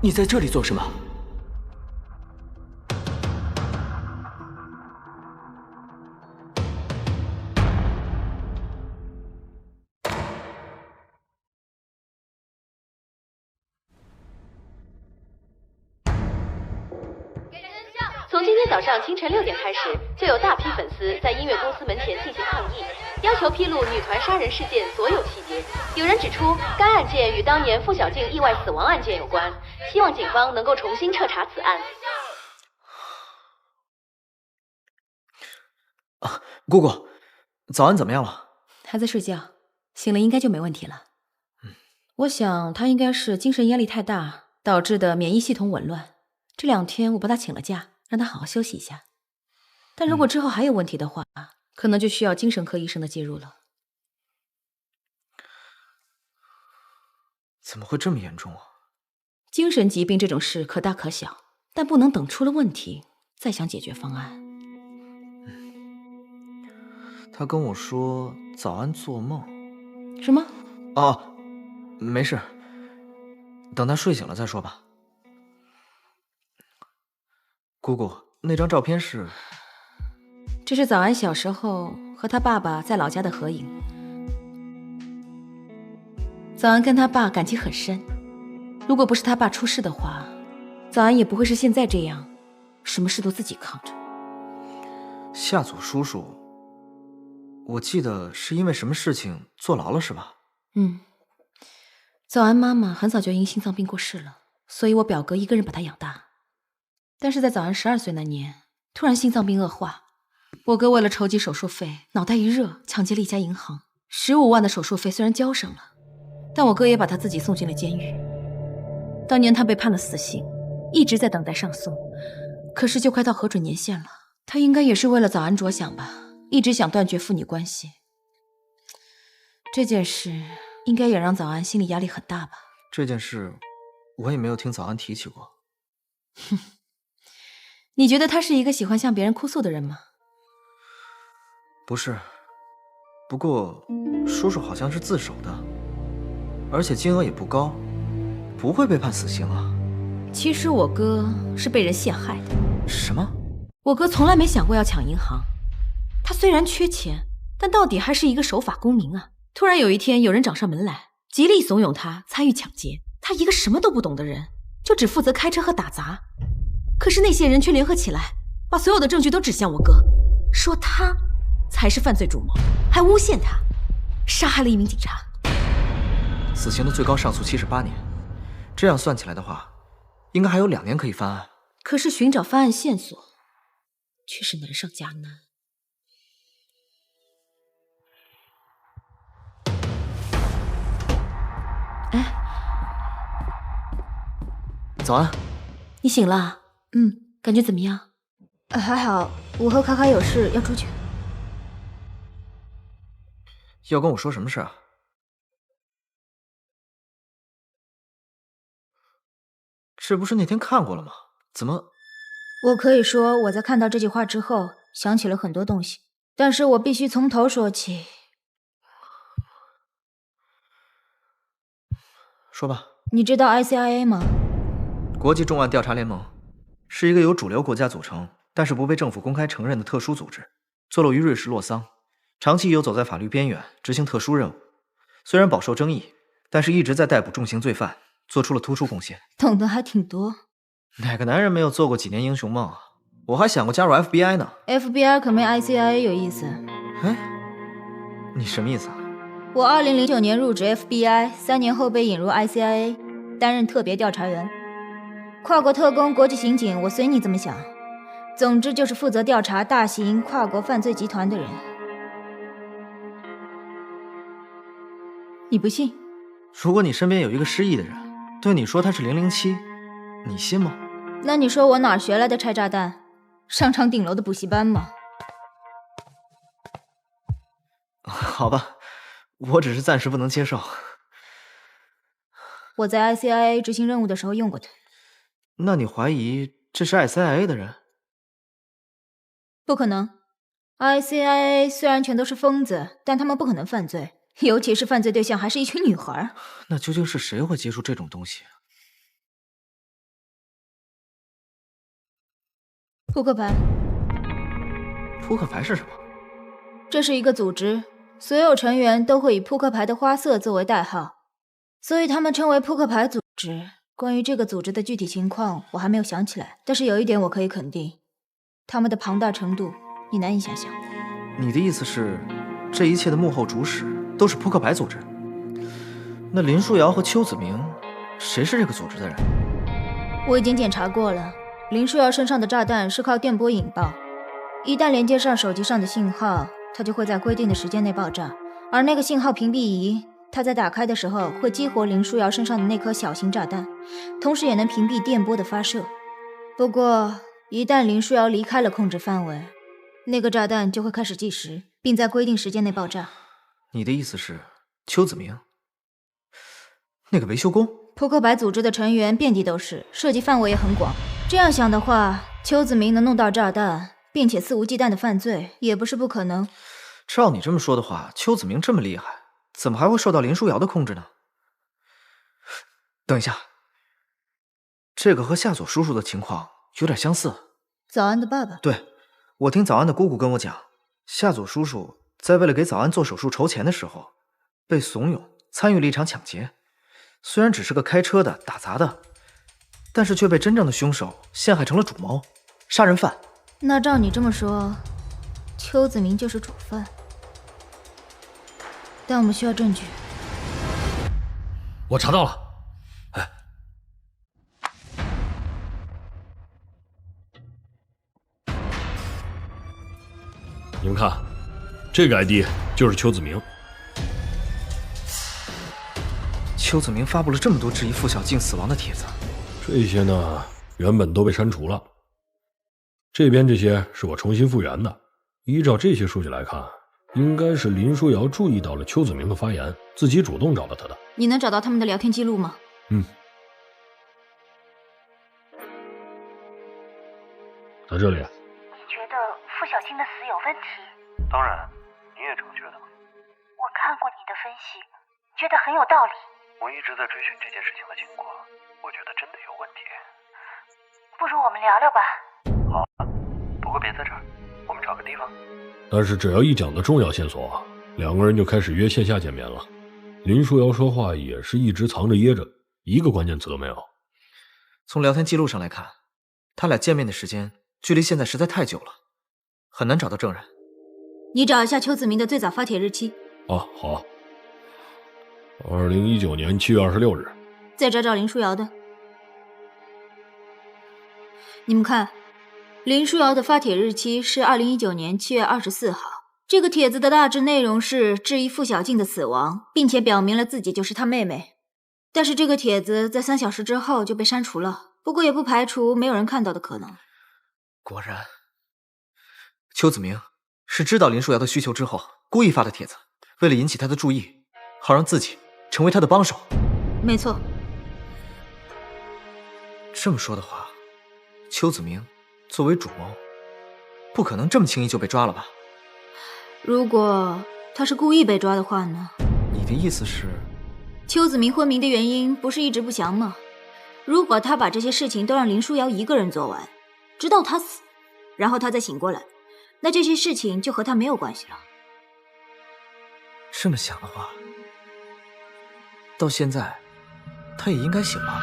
你在这里做什么？从今天早上清晨6点开始，就有大批粉丝在音乐公司门前进行抗议，要求披露女团杀人事件所有细节。有人指出，该案件与当年付小静意外死亡案件有关，希望警方能够重新彻查此案。姑姑，早安怎么样了？还在睡觉，醒了应该就没问题了。我想他应该是精神压力太大导致的免疫系统紊乱。这2天我帮他请了假，让他好好休息一下。但如果之后还有问题的话，可能就需要精神科医生的介入了。怎么会这么严重啊？精神疾病这种事可大可小，但不能等出了问题再想解决方案。他跟我说早安做梦。什么？哦，没事，等他睡醒了再说吧。姑姑，那张照片是？这是早安小时候和他爸爸在老家的合影。早安跟他爸感情很深，如果不是他爸出事的话，早安也不会是现在这样，什么事都自己扛着。夏祖叔叔，我记得是因为什么事情坐牢了是吧？早安妈妈很早就因心脏病过世了，所以我表哥一个人把她养大。但是在早安12岁那年，突然心脏病恶化，我哥为了筹集手术费，脑袋一热，抢劫了一家银行，15万的手术费虽然交上了，但我哥也把他自己送进了监狱。当年他被判了死刑，一直在等待上诉，可是就快到核准年限了，他应该也是为了早安着想吧，一直想断绝父女关系。这件事应该也让早安心理压力很大吧？这件事我也没有听早安提起过。你觉得他是一个喜欢向别人哭诉的人吗？不是，不过叔叔好像是自首的，而且金额也不高，不会被判死刑啊。其实我哥是被人陷害的。什么？我哥从来没想过要抢银行，他虽然缺钱，但到底还是一个守法公民啊。突然有一天，有人找上门来，极力怂恿他参与抢劫。他一个什么都不懂的人，就只负责开车和打杂。可是那些人却联合起来，把所有的证据都指向我哥，说他才是犯罪主谋，还诬陷他杀害了一名警察。死刑的最高上诉期是8年，这样算起来的话，应该还有2年可以翻案。可是寻找翻案线索却是难上加难。哎，早安。你醒了？感觉怎么样？还好，我和卡卡有事要出去。要跟我说什么事啊？这不是那天看过了吗？怎么？我可以说我在看到这句话之后想起了很多东西，但是我必须从头说起。说吧。你知道 ICIA 吗？国际重案调查联盟是一个由主流国家组成，但是不被政府公开承认的特殊组织，坐落于瑞士洛桑，长期游走在法律边缘，执行特殊任务。虽然饱受争议，但是一直在逮捕重刑罪犯，做出了突出贡献。懂得还挺多。哪个男人没有做过几年英雄梦啊？我还想过加入 FBI 呢。FBI 可没 ICIA 有意思。哎，你什么意思啊？我2009年入职 FBI， 3年后被引入 ICIA， 担任特别调查员。跨国特工、国际刑警，我随你怎么想。总之就是负责调查大型跨国犯罪集团的人。你不信？如果你身边有一个失忆的人，对你说他是007，你信吗？那你说我哪学来的拆炸弹？商场顶楼的补习班吗？好吧，我只是暂时不能接受。我在 ICIA 执行任务的时候用过它。那你怀疑这是 ICIA 的人？不可能。ICIA 虽然全都是疯子，但他们不可能犯罪，尤其是犯罪对象还是一群女孩。那究竟是谁会接触这种东西？扑克牌。扑克牌是什么？这是一个组织，所有成员都会以扑克牌的花色作为代号，所以他们称为扑克牌组织。关于这个组织的具体情况，我还没有想起来，但是有一点我可以肯定，他们的庞大程度你难以想象。你的意思是，这一切的幕后主使都是扑克牌组织？那林书瑶和邱子明，谁是这个组织的人？我已经检查过了，林书瑶身上的炸弹是靠电波引爆，一旦连接上手机上的信号，它就会在规定的时间内爆炸，而那个信号屏蔽仪它在打开的时候会激活林书瑶身上的那颗小型炸弹，同时也能屏蔽电波的发射。不过一旦林书瑶离开了控制范围，那个炸弹就会开始计时，并在规定时间内爆炸。你的意思是邱子明那个维修工？扑克牌组织的成员遍地都是，涉及范围也很广。这样想的话，邱子明能弄到炸弹并且肆无忌惮的犯罪也不是不可能。照你这么说的话，邱子明这么厉害，怎么还会受到林书瑶的控制呢？等一下，这个和夏佐叔叔的情况有点相似。早安的爸爸？对，我听早安的姑姑跟我讲，夏佐叔叔在为了给早安做手术筹钱的时候，被怂恿参与了一场抢劫。虽然只是个开车的、打杂的，但是却被真正的凶手陷害成了主谋、杀人犯。那照你这么说，邱子明就是主犯。但我们需要证据。我查到了。哎，你们看，这个 ID 就是邱子明。邱子明发布了这么多质疑傅小静死亡的帖子，这些呢，原本都被删除了。这边这些是我重新复原的。依照这些数据来看，应该是林书瑶注意到了邱子明的发言，自己主动找到他的。你能找到他们的聊天记录吗？在这里。你觉得傅小庆的死有问题？当然，你也这么觉得吗？我看过你的分析，觉得很有道理。我一直在追寻这件事情的经过，我觉得真的有问题。不如我们聊聊吧。好啊，不过别在这儿，我们找个地方。但是只要一讲到重要线索，两个人就开始约线下见面了。林书瑶说话也是一直藏着掖着，一个关键词都没有。从聊天记录上来看，他俩见面的时间距离现在实在太久了，很难找到证人。你找一下邱子明的最早发帖日期。哦，好。2019年7月26日。再找找林书瑶的。你们看，林书瑶的发帖日期是2019年7月24号。这个帖子的大致内容是质疑傅小静的死亡，并且表明了自己就是她妹妹。但是这个帖子在3小时之后就被删除了，不过也不排除没有人看到的可能。果然，邱子明是知道林书瑶的需求之后故意发的帖子，为了引起她的注意，好让自己成为她的帮手。没错。这么说的话，邱子明作为主谋，不可能这么轻易就被抓了吧？如果他是故意被抓的话呢？你的意思是，邱子明昏迷的原因不是一直不详吗？如果他把这些事情都让林书瑶一个人做完，直到他死，然后他再醒过来，那这些事情就和他没有关系了。这么想的话，到现在他也应该醒了。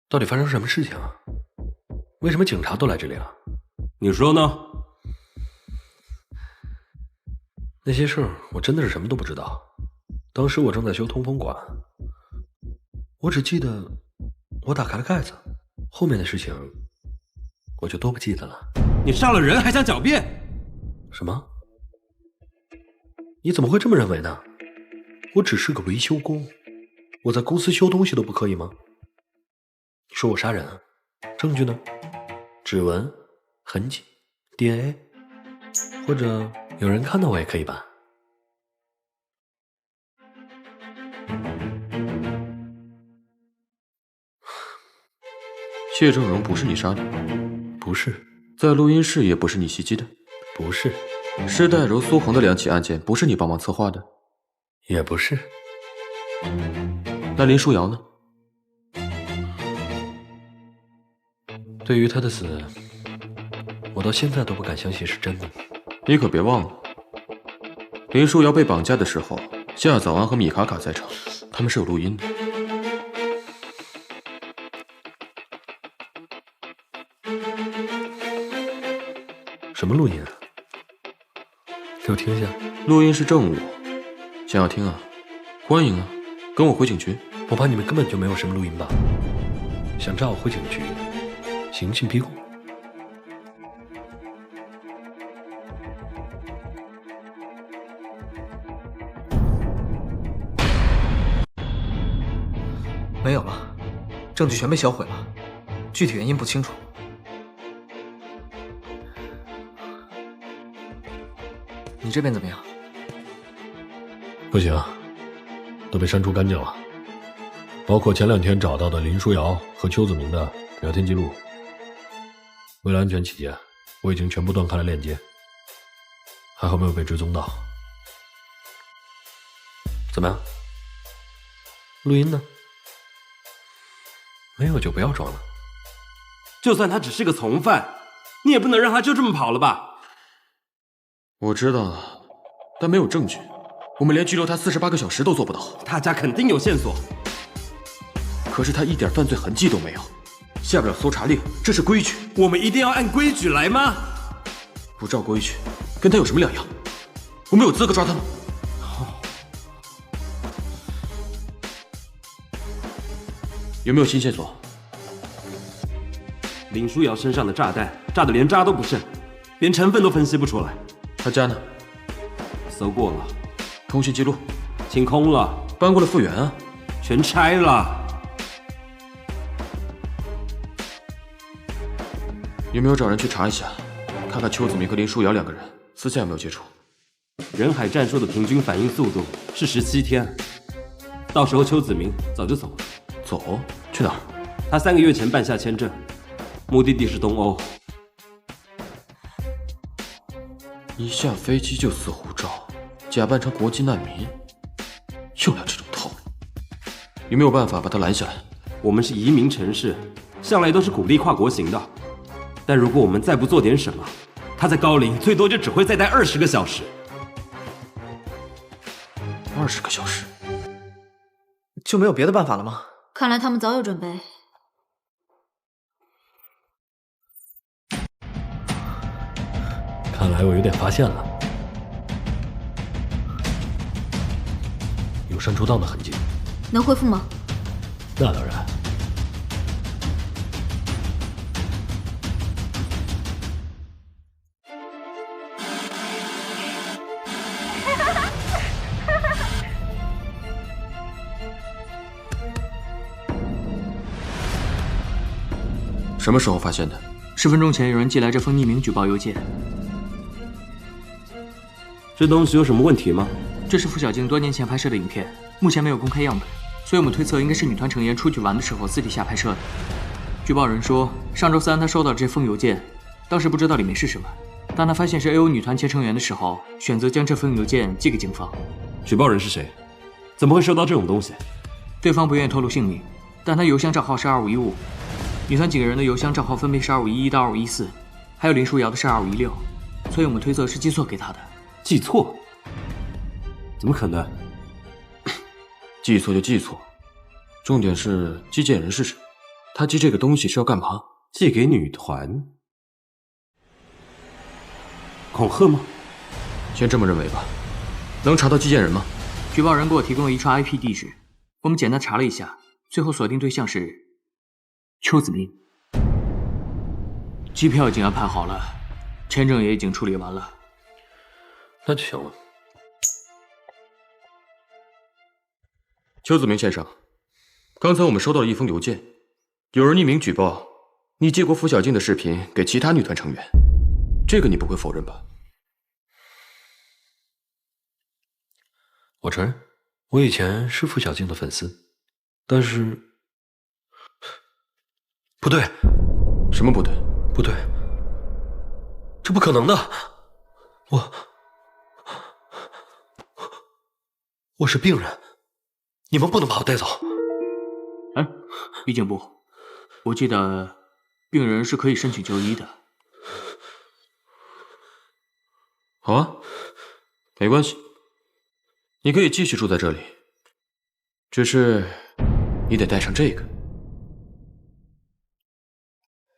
到底发生什么事情啊？为什么警察都来这里了？你说呢？那些事儿我真的是什么都不知道。当时我正在修通风管，我只记得我打开了盖子，后面的事情我就都不记得了。你杀了人还想狡辩？什么？你怎么会这么认为呢？我只是个维修工，我在公司修东西都不可以吗？你说我杀人，证据呢？指纹、痕迹、DNA， 或者有人看到我也可以吧？谢正荣不是你杀的？不是。在录音室也不是你袭击的？不是。施代柔、苏红的2起案件不是你帮忙策划的？也不是。那林书瑶呢？对于他的死，我到现在都不敢相信是真的。你可别忘了，林书瑶被绑架的时候，夏早安和米卡卡在场，他们是有录音的。什么录音啊？给我听一下。录音是证物，想要听啊？欢迎啊，跟我回警局。我怕你们根本就没有什么录音吧？想抓我回警局，刑讯逼供。没有了，证据全被销毁了，具体原因不清楚。你这边怎么样？不行，都被删除干净了，包括前2天找到的林书瑶和邱子明的聊天记录。为了安全起见，我已经全部断开了链接，还好没有被追踪到。怎么样？录音呢？没有就不要装了。就算他只是个从犯，你也不能让他就这么跑了吧？我知道了，但没有证据，我们连拘留他48个小时都做不到。他家肯定有线索，可是他一点犯罪痕迹都没有，下不了搜查令，这是规矩。我们一定要按规矩来吗？不照规矩，跟他有什么两样？我们有资格抓他吗？有没有新线索？林书瑶身上的炸弹炸得连渣都不剩，连成分都分析不出来。他家呢？搜过了，通讯记录清空了，搬过来复原啊，全拆了。有没有找人去查一下，看看邱子明和林书瑶2个人私下有没有接触？人海战术的平均反应速度是17天，到时候邱子明早就走了。走？去哪儿？他3个月前办下签证，目的地是东欧。一下飞机就撕护照，假扮成国际难民，又来这种套路。有没有办法把他拦下来？我们是移民城市，向来都是鼓励跨国行的。但如果我们再不做点什么，他在高陵最多就只会再待20个小时。20个小时？就没有别的办法了吗？看来他们早有准备。看来我有点发现了，有删除档的痕迹。能恢复吗？那当然。什么时候发现的？10分钟前有人寄来这封匿名举报邮件。这东西有什么问题吗？这是付小静多年前拍摄的影片，目前没有公开样本，所以我们推测应该是女团成员出去玩的时候私底下拍摄的。举报人说，上周3他收到这封邮件，当时不知道里面是什么。当他发现是 AO 女团前成员的时候，选择将这封邮件寄给警方。举报人是谁？怎么会收到这种东西？对方不愿意透露姓名，但他邮箱账号是2515。女团几个人的邮箱账号分别是2511到2514，还有林书瑶的是2516，所以我们推测是寄错给他的。寄错？怎么可能？寄错就寄错，重点是寄件人是谁？他寄这个东西是要干嘛？寄给女团？恐吓吗？先这么认为吧。能查到寄件人吗？举报人给我提供了一串 IP 地址，我们简单查了一下，最后锁定对象是邱子明。机票已经安排好了，签证也已经处理完了。那就行了。邱子明先生，刚才我们收到了一封邮件，有人匿名举报你借过付小静的视频给其他女团成员，这个你不会否认吧？我承认，我以前是付小静的粉丝，但是不对。什么不对？不对，这不可能的。我是病人，你们不能把我带走。哎，毕竟不，我记得病人是可以申请就医的。好啊，没关系，你可以继续住在这里，只是你得带上这个。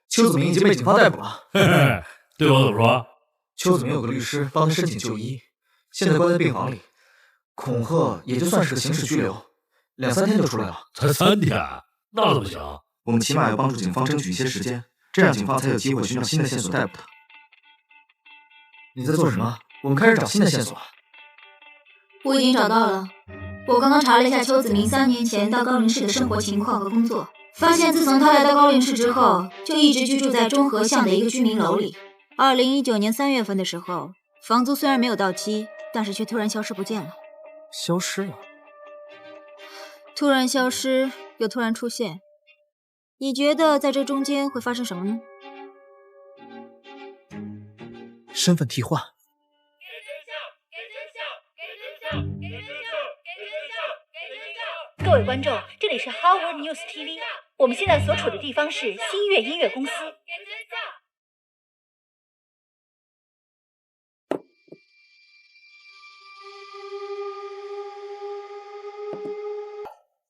邱子明已经被警方逮捕了。嘿嘿，对我怎么说？邱子明有个律师帮他申请就医，现在关在病房里，恐吓也就算是个刑事拘留，2、3天就出来了。才3天，那怎么行？我们起码要帮助警方争取一些时间，这样警方才有机会寻找新的线索逮捕他。你在做什么？我们开始找新的线索。我已经找到了。我刚刚查了一下邱子明3年前到高陵市的生活情况和工作，发现自从他来到高陵市之后，就一直居住在中和巷的一个居民楼里。2019年3月份的时候，房租虽然没有到期，但是却突然消失不见了。消失了？突然消失，又突然出现，你觉得在这中间会发生什么呢？身份替换。各位观众，这里是 Howard News TV， 我们现在所处的地方是新月音乐公司。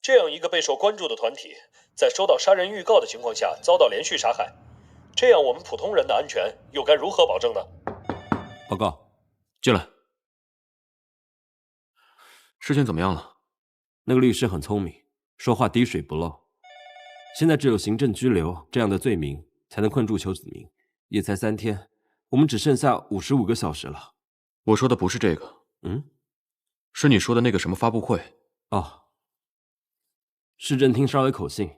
这样一个备受关注的团体，在收到杀人预告的情况下遭到连续杀害，这样我们普通人的安全又该如何保证呢？报告，进来。事情怎么样了？那个律师很聪明，说话滴水不漏。现在只有行政拘留这样的罪名才能困住邱子明，也才3天，我们只剩下55个小时了。我说的不是这个，是你说的那个什么发布会。哦，市政厅捎来口信，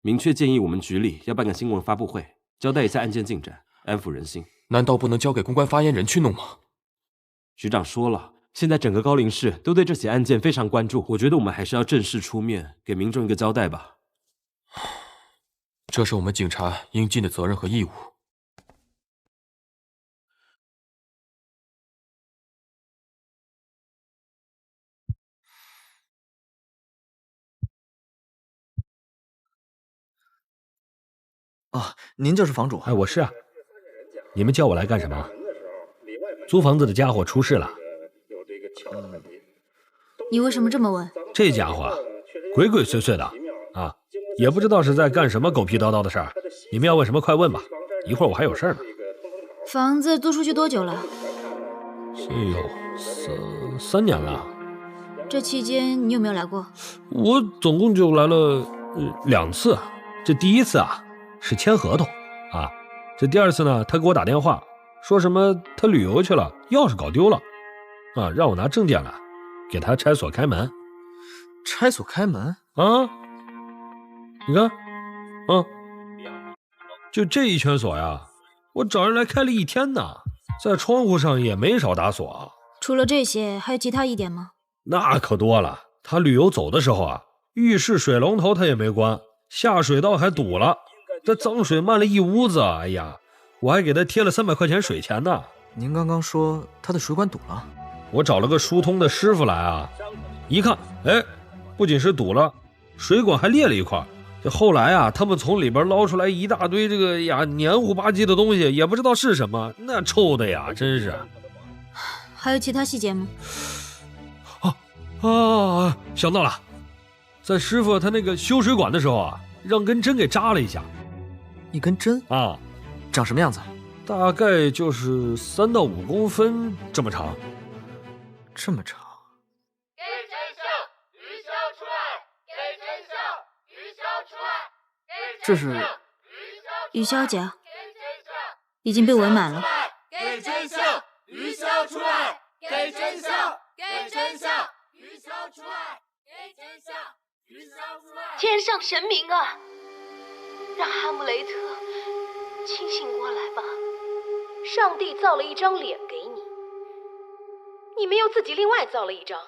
明确建议我们局里要办个新闻发布会，交代一下案件进展。安抚人心。难道不能交给公关发言人去弄吗？局长说了，现在整个高陵市都对这起案件非常关注，我觉得我们还是要正式出面，给民众一个交代吧。这是我们警察应尽的责任和义务。哦，您就是房主？哎，我是啊。你们叫我来干什么？租房子的家伙出事了。你为什么这么问？这家伙鬼鬼祟祟的啊，也不知道是在干什么狗屁叨叨的事儿。你们要问什么快问吧，一会儿我还有事儿呢。房子租出去多久了？这有3年了。这期间你有没有来过？我总共就来了2次。这第一次啊是签合同啊，这第2次呢，他给我打电话说什么他旅游去了，钥匙搞丢了啊，让我拿证件来给他拆锁开门。拆锁开门啊？你看，就这一圈锁呀，我找人来开了1天呢，在窗户上也没少打锁。除了这些，还有其他疑点吗？那可多了。他旅游走的时候啊，浴室水龙头他也没关，下水道还堵了，这脏水漫了一屋子。哎呀，我还给他贴了300块钱水钱呢。您刚刚说他的水管堵了？我找了个疏通的师傅来啊，一看，哎，不仅是堵了，水管还裂了一块。这后来啊，他们从里边捞出来一大堆这个黏糊吧唧的东西，也不知道是什么，那臭的呀，真是。还有其他细节吗？想到了，在师傅他那个修水管的时候啊，让根针给扎了一下。一根针啊？长什么样子？大概就是3到5公分这么长。这么长？给真相，余潇出来！给真相，余潇出来！这是余潇家已经被围满了。给真相，余潇出来！给真相，给真相，余潇出来！给真相，余潇出来！天上神明啊，让哈姆雷特清醒过来吧！上帝造了一张脸给你，你们又自己另外造了一张，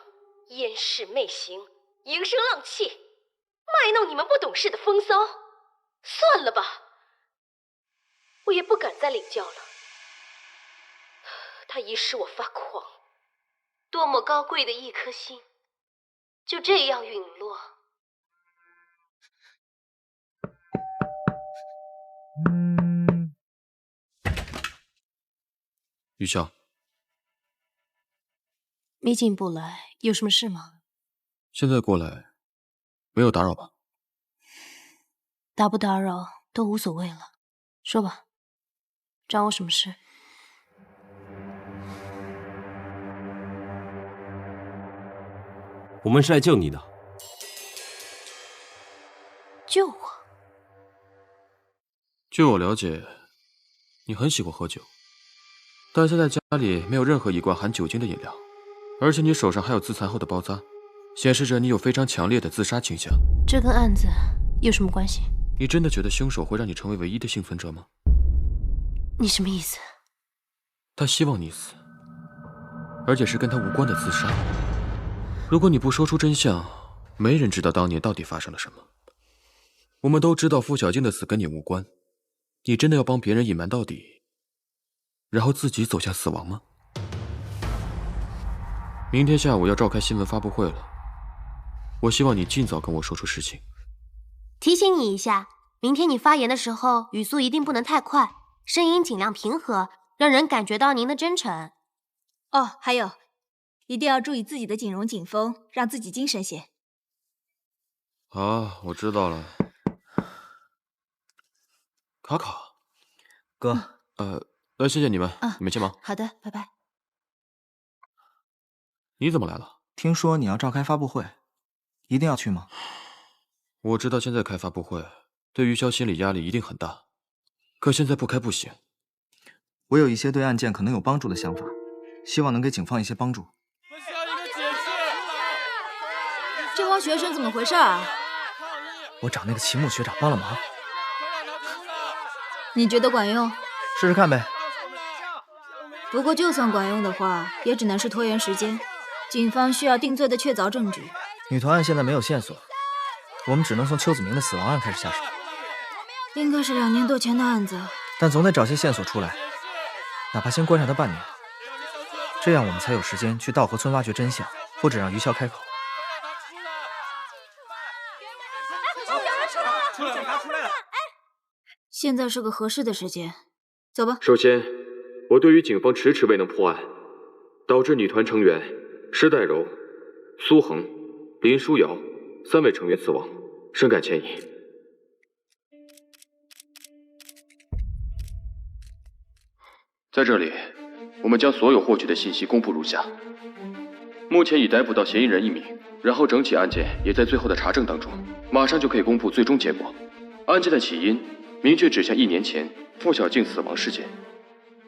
掩饰媚行，营声浪气，卖弄你们不懂事的风骚。算了吧，我也不敢再领教了。他已使我发狂，多么高贵的一颗心，就这样陨落。余潇，没进步来，有什么事吗？现在过来，没有打扰吧？打不打扰都无所谓了，说吧，找我什么事？我们是来救你的。救我？据我了解，你很喜欢喝酒，但现在家里没有任何一罐含酒精的饮料，而且你手上还有自残后的包扎，显示着你有非常强烈的自杀倾向。这跟案子有什么关系？你真的觉得凶手会让你成为唯一的幸存者吗？你什么意思？他希望你死，而且是跟他无关的自杀。如果你不说出真相，没人知道当年到底发生了什么。我们都知道付小静的死跟你无关，你真的要帮别人隐瞒到底，然后自己走向死亡吗？明天下午要召开新闻发布会了，我希望你尽早跟我说出实情。提醒你一下，明天你发言的时候语速一定不能太快，声音尽量平和，让人感觉到您的真诚。哦，还有，一定要注意自己的紧容紧绷，让自己精神些。好，我知道了。卡卡，哥，谢谢你们，你们先忙。好的，拜拜。你怎么来了？听说你要召开发布会，一定要去吗？我知道现在开发布会对余潇心理压力一定很大，可现在不开不行。我有一些对案件可能有帮助的想法，希望能给警方一些帮助。我需要一个解释。这帮学生怎么回事啊？我找那个齐木学长帮了忙。你觉得管用？试试看呗。不过就算管用的话，也只能是拖延时间。警方需要定罪的确凿证据。女团案现在没有线索，我们只能从邱子明的死亡案开始下手。应该是2年多前的案子，但总得找些线索出来，哪怕先关上他半年，这样我们才有时间去稻荷村挖掘真相，或者让于潇开口。现在是个合适的时间，走吧。首先，我对于警方迟迟未能破案，导致女团成员施代柔、苏恒、林书瑶3位成员死亡，深感歉意。在这里，我们将所有获取的信息公布如下：目前已逮捕到嫌疑人1名，然后整起案件也在最后的查证当中，马上就可以公布最终结果。案件的起因明确指向1年前付小静死亡事件，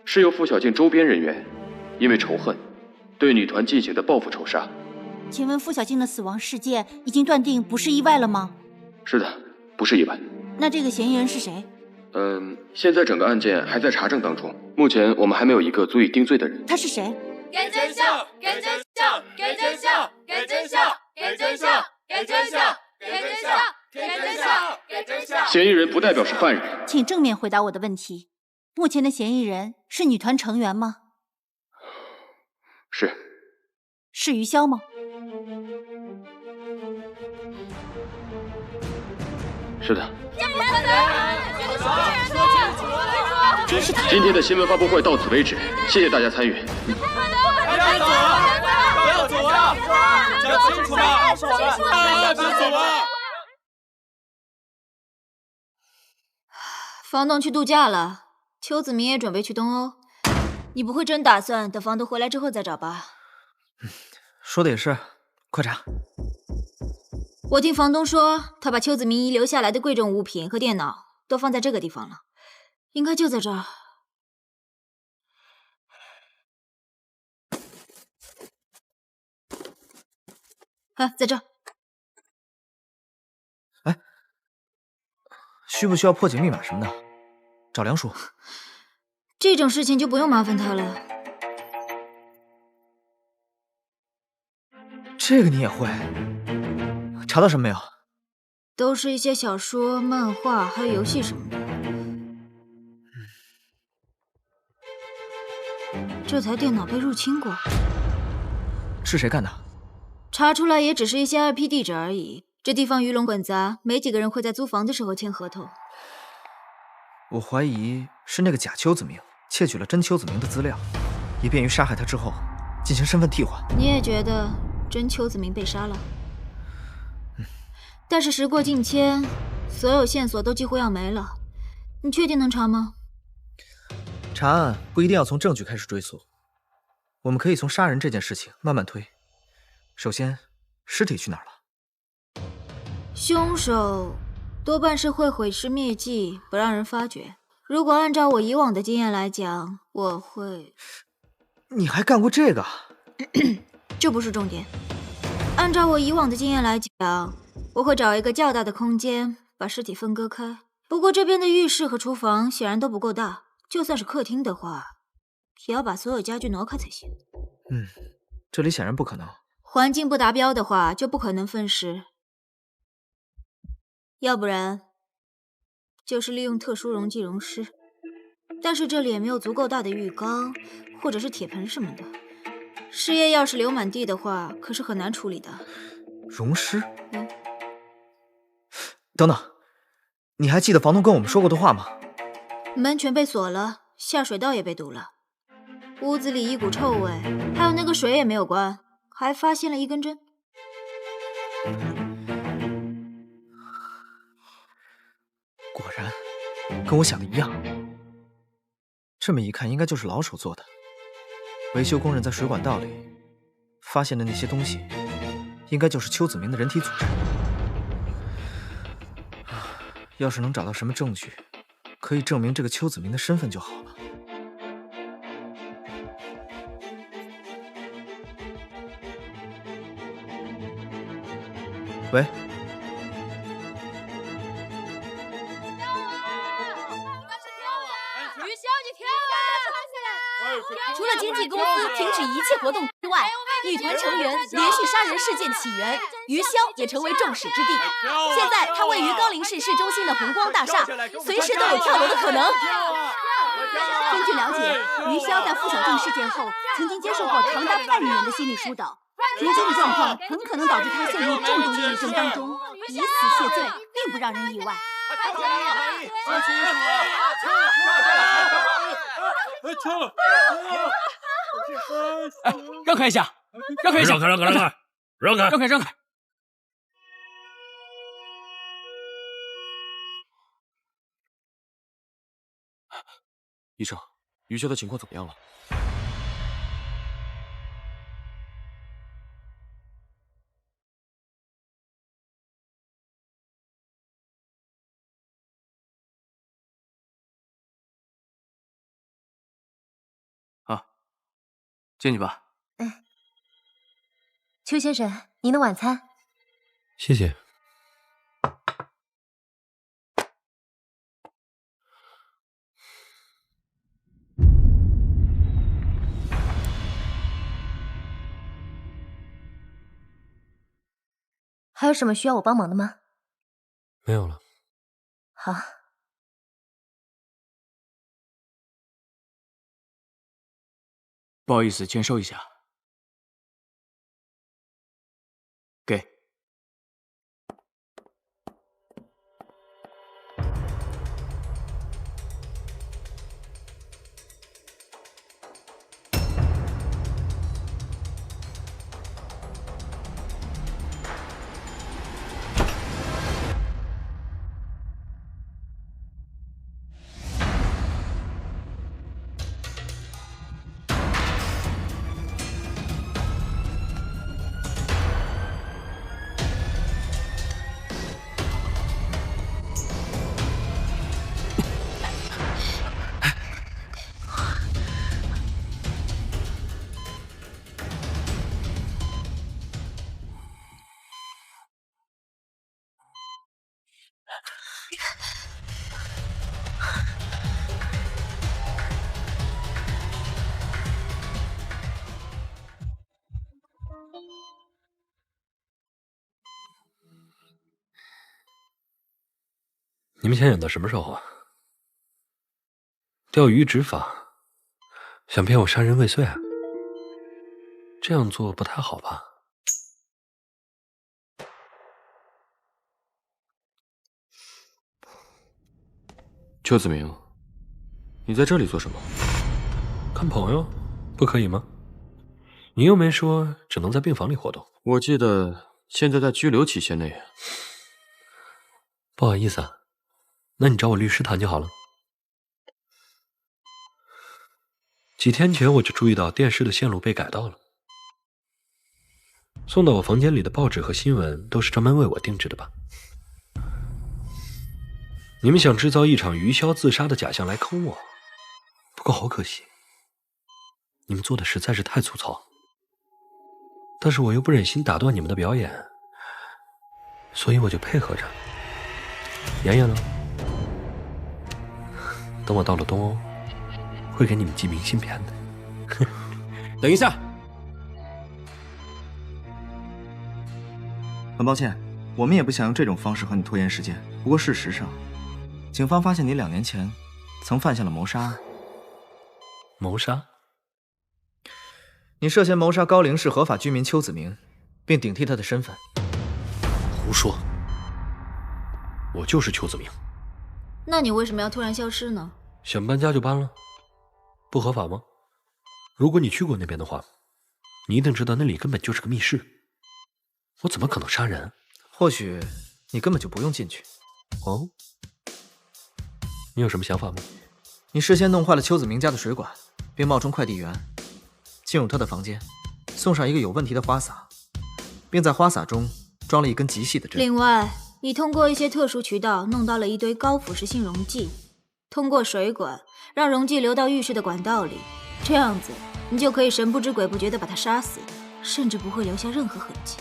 是由付小静周边人员因为仇恨对女团进行的报复仇杀。请问付小静的死亡事件已经断定不是意外了吗？是的，不是意外。那这个嫌疑人是谁？现在整个案件还在查证当中，目前我们还没有一个足以定罪的人。他是谁？给真相！给真相！给真相！给真相！给真相！给真相！给真相！给真相！给真相！嫌疑人不代表是犯人。请正面回答我的问题。目前的嫌疑人是女团成员吗？是。是于潇吗？是的。真是他！今天的新闻发布会到此为止，谢谢大家参与。不要走啊！不要走啊！讲清楚啊！别走啊！房东去度假了，邱子明也准备去东欧。你不会真打算等房东回来之后再找吧？说的也是，快查。我听房东说，他把邱子明遗留下来的贵重物品和电脑都放在这个地方了，应该就在这儿。在这儿。哎，需不需要破解密码什么的？找梁叔。这种事情就不用麻烦他了。这个你也会？查到什么没有？都是一些小说、漫画还有游戏什么的。这台电脑被入侵过。是谁干的？查出来也只是一些 IP 地址而已。这地方鱼龙混杂，没几个人会在租房的时候签合同。我怀疑是那个假邱子明窃取了真邱子明的资料，以便于杀害他之后进行身份替换。你也觉得真邱子明被杀了？但是时过境迁，所有线索都几乎要没了。你确定能查吗？查案不一定要从证据开始追溯，我们可以从杀人这件事情慢慢推。首先，尸体去哪儿了？凶手多半是会毁尸灭迹，不让人发觉。如果按照我以往的经验来讲，我会……你还干过这个？这不是重点。按照我以往的经验来讲，我会找一个较大的空间把尸体分割开。不过这边的浴室和厨房显然都不够大，就算是客厅的话，也要把所有家具挪开才行。这里显然不可能。环境不达标的话，就不可能分尸。要不然就是利用特殊溶剂溶尸，但是这里也没有足够大的浴缸或者是铁盆什么的，尸液要是流满地的话，可是很难处理的。溶尸？等等，你还记得房东跟我们说过的话吗？门全被锁了，下水道也被堵了，屋子里一股臭味，还有那个水也没有关，还发现了一根针。果然，跟我想的一样。这么一看，应该就是老手做的。维修工人在水管道里发现的那些东西，应该就是邱子明的人体组织。要是能找到什么证据，可以证明这个邱子明的身份就好了。喂。于潇，你听除了经纪公司停止一切活动之外，女团成员连续杀人事件起源，余潇也成为众矢之的。现在她位于高陵市市中心的红光大厦，随时都有跳楼的可能。根据了解，余潇在付小静事件后，曾经接受过长达半年的心理疏导。如今的状况很可能导致他陷入重度抑郁症当中，以死谢罪，并不让人意外。让开一下，让开一下，让开！医生，余潇的情况怎么样了？进去吧。邱先生，您的晚餐。谢谢。还有什么需要我帮忙的吗？没有了。好。不好意思，签收一下。给。你们想演到什么时候啊？钓鱼执法，想骗我杀人未遂啊？这样做不太好吧？邱子明，你在这里做什么？看朋友，不可以吗？你又没说只能在病房里活动。我记得现在在拘留期限内。不好意思啊。那你找我律师谈就好了。几天前我就注意到电视的线路被改道了，送到我房间里的报纸和新闻都是专门为我定制的吧？你们想制造一场余潇自杀的假象来坑我，不过好可惜，你们做的实在是太粗糙。但是我又不忍心打断你们的表演，所以我就配合着演演了。等我到了东欧，会给你们寄明信片的。等一下，很抱歉，我们也不想用这种方式和你拖延时间。不过事实上，警方发现你2年前曾犯下了谋杀案。谋杀？你涉嫌谋杀高陵市合法居民邱子明，并顶替他的身份。胡说！我就是邱子明。那你为什么要突然消失呢？想搬家就搬了，不合法吗？如果你去过那边的话，你一定知道那里根本就是个密室。我怎么可能杀人？或许你根本就不用进去。哦，你有什么想法吗？你事先弄坏了邱子明家的水管，并冒充快递员，进入他的房间，送上一个有问题的花洒，并在花洒中装了一根极细的针。另外，你通过一些特殊渠道弄到了一堆高腐蚀性溶剂，通过水管让溶剂流到浴室的管道里，这样子你就可以神不知鬼不觉地把他杀死，甚至不会留下任何痕迹。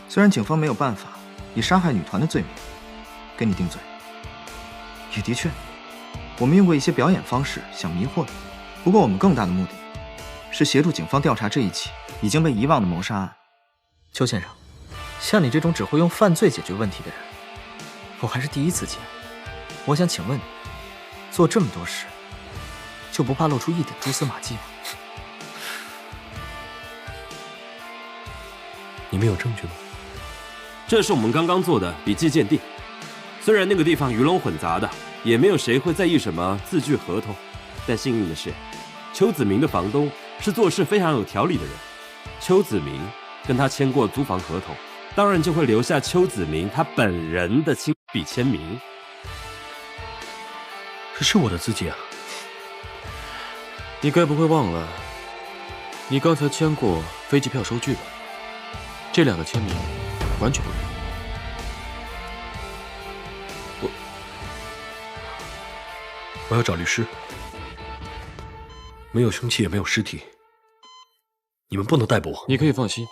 虽然警方没有办法以杀害女团的罪名给你定罪，也的确，我们用过一些表演方式想迷惑你，不过我们更大的目的是协助警方调查这一起已经被遗忘的谋杀案。邱先生，像你这种只会用犯罪解决问题的人，我还是第一次见。我想请问你，做这么多事，就不怕露出一点蛛丝马迹吗？你们有证据吗？这是我们刚刚做的笔迹鉴定。虽然那个地方鱼龙混杂的，也没有谁会在意什么字据合同，但幸运的是，邱子明的房东是做事非常有条理的人。邱子明跟他签过租房合同，当然就会留下邱子明他本人的亲笔签名。这是我的字迹啊！你该不会忘了，你刚才签过飞机票收据吧？这2个签名完全不同。我要找律师。没有凶器，也没有尸体，你们不能逮捕我。你可以放心，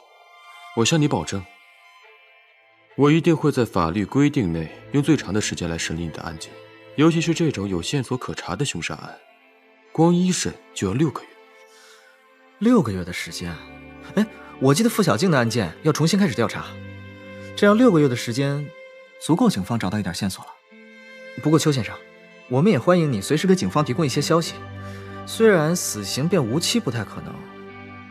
我向你保证，我一定会在法律规定内用最长的时间来审理你的案件，尤其是这种有线索可查的凶杀案，光一审就要6个月。6个月的时间？哎，我记得付小静的案件要重新开始调查，这样6个月的时间足够警方找到一点线索了。不过邱先生，我们也欢迎你随时给警方提供一些消息。虽然死刑变无期不太可能，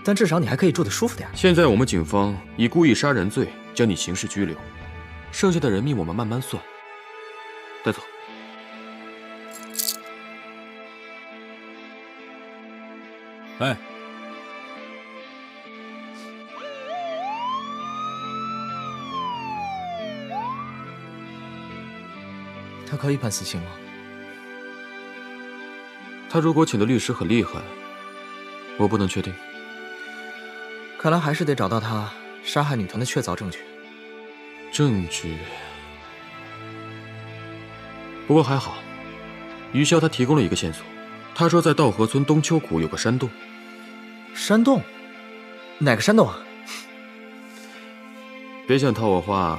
但至少你还可以住得舒服点。现在我们警方以故意杀人罪将你刑事拘留，剩下的人命我们慢慢算。带走。哎，他可以判死刑吗？他如果请的律师很厉害，我不能确定。看来还是得找到他杀害女团的确凿证据。证据？不过还好，于潇他提供了一个线索，他说在稻河村东丘谷有个山洞。山洞？哪个山洞啊？别想套我话，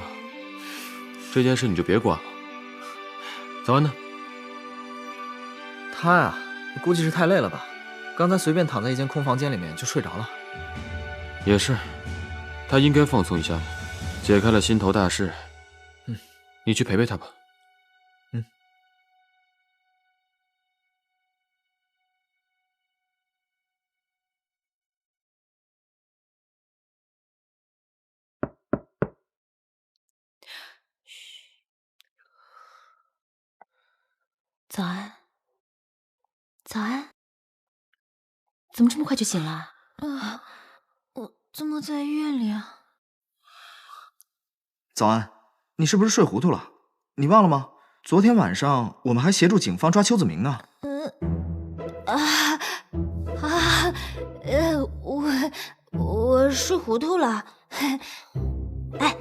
这件事你就别管了。早安呢？他呀，估计是太累了吧，刚才随便躺在一间空房间里面就睡着了。也是，他应该放松一下了，解开了心头大事。你去陪陪他吧。早安，早安，怎么这么快就醒了？我怎么在医院里啊？早安，你是不是睡糊涂了？你忘了吗？昨天晚上我们还协助警方抓邱子明呢。我睡糊涂了。哎，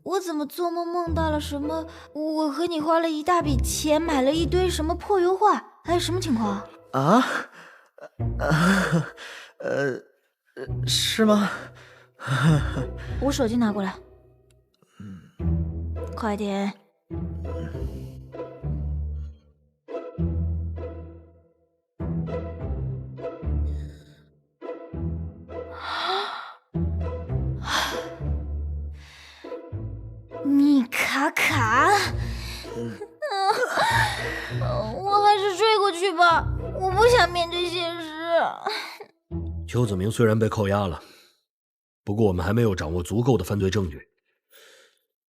我怎么做梦梦到了什么？我和你花了一大笔钱买了一堆什么破油画？哎，什么情况啊？是吗？我手机拿过来。快点。你卡卡，我还是睡过去吧，我不想面对现实。邱子明虽然被扣押了，不过我们还没有掌握足够的犯罪证据。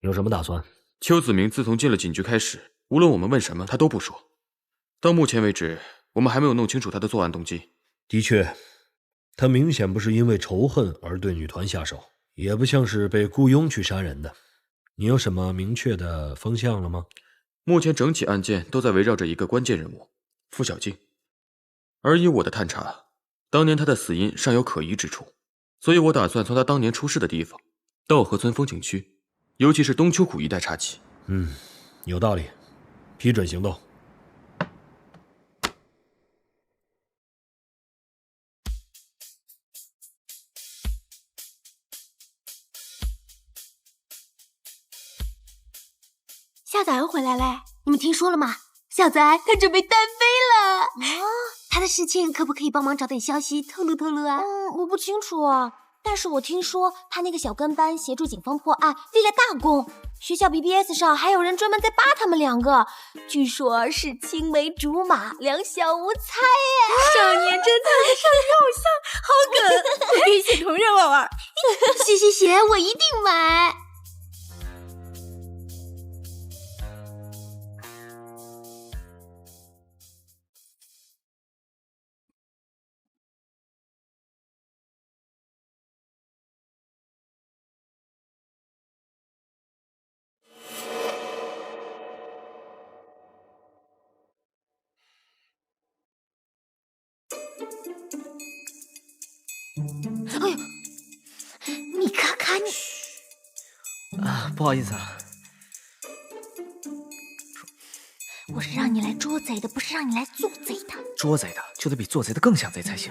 你有什么打算？邱子明自从进了警局开始，无论我们问什么，他都不说。到目前为止，我们还没有弄清楚他的作案动机。的确，他明显不是因为仇恨而对女团下手，也不像是被雇佣去杀人的。你有什么明确的方向了吗？目前整起案件都在围绕着一个关键人物付小静，而以我的探查，当年他的死因尚有可疑之处，所以我打算从他当年出事的地方稻河村风景区，尤其是东丘谷一带查起。有道理，批准行动。夏早又回来嘞，你们听说了吗？小子儿他准备单飞了啊！他的事情可不可以帮忙找点消息透露透露啊？我不清楚啊，但是我听说他那个小跟班协助警方破案，立了大功。学校 BBS 上还有人专门在扒他们两个，据说是青梅竹马，两小无猜呀！少年侦探的少年偶像，好梗，我可以写同人玩玩。写，我一定买。哎呦，米卡卡你！不好意思啊，我是让你来捉贼的，不是让你来做贼的。捉贼的就得比做贼的更像贼才行。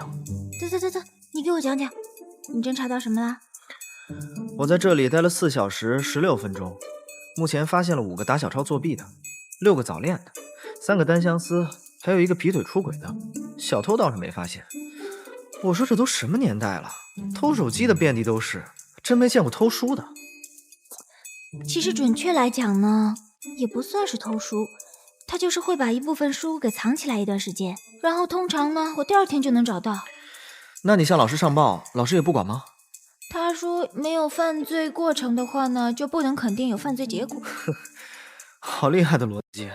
走，你给我讲讲，你侦查到什么了？我在这里待了4小时16分钟，目前发现了5个打小抄作弊的，6个早恋的，3个单相思，还有1个劈腿出轨的。小偷倒是没发现。我说这都什么年代了，偷手机的遍地都是，真没见过偷书的。其实准确来讲呢，也不算是偷书，他就是会把一部分书给藏起来一段时间，然后通常呢，我第2天就能找到。那你向老师上报，老师也不管吗？他说没有犯罪过程的话呢，就不能肯定有犯罪结果。好厉害的逻辑。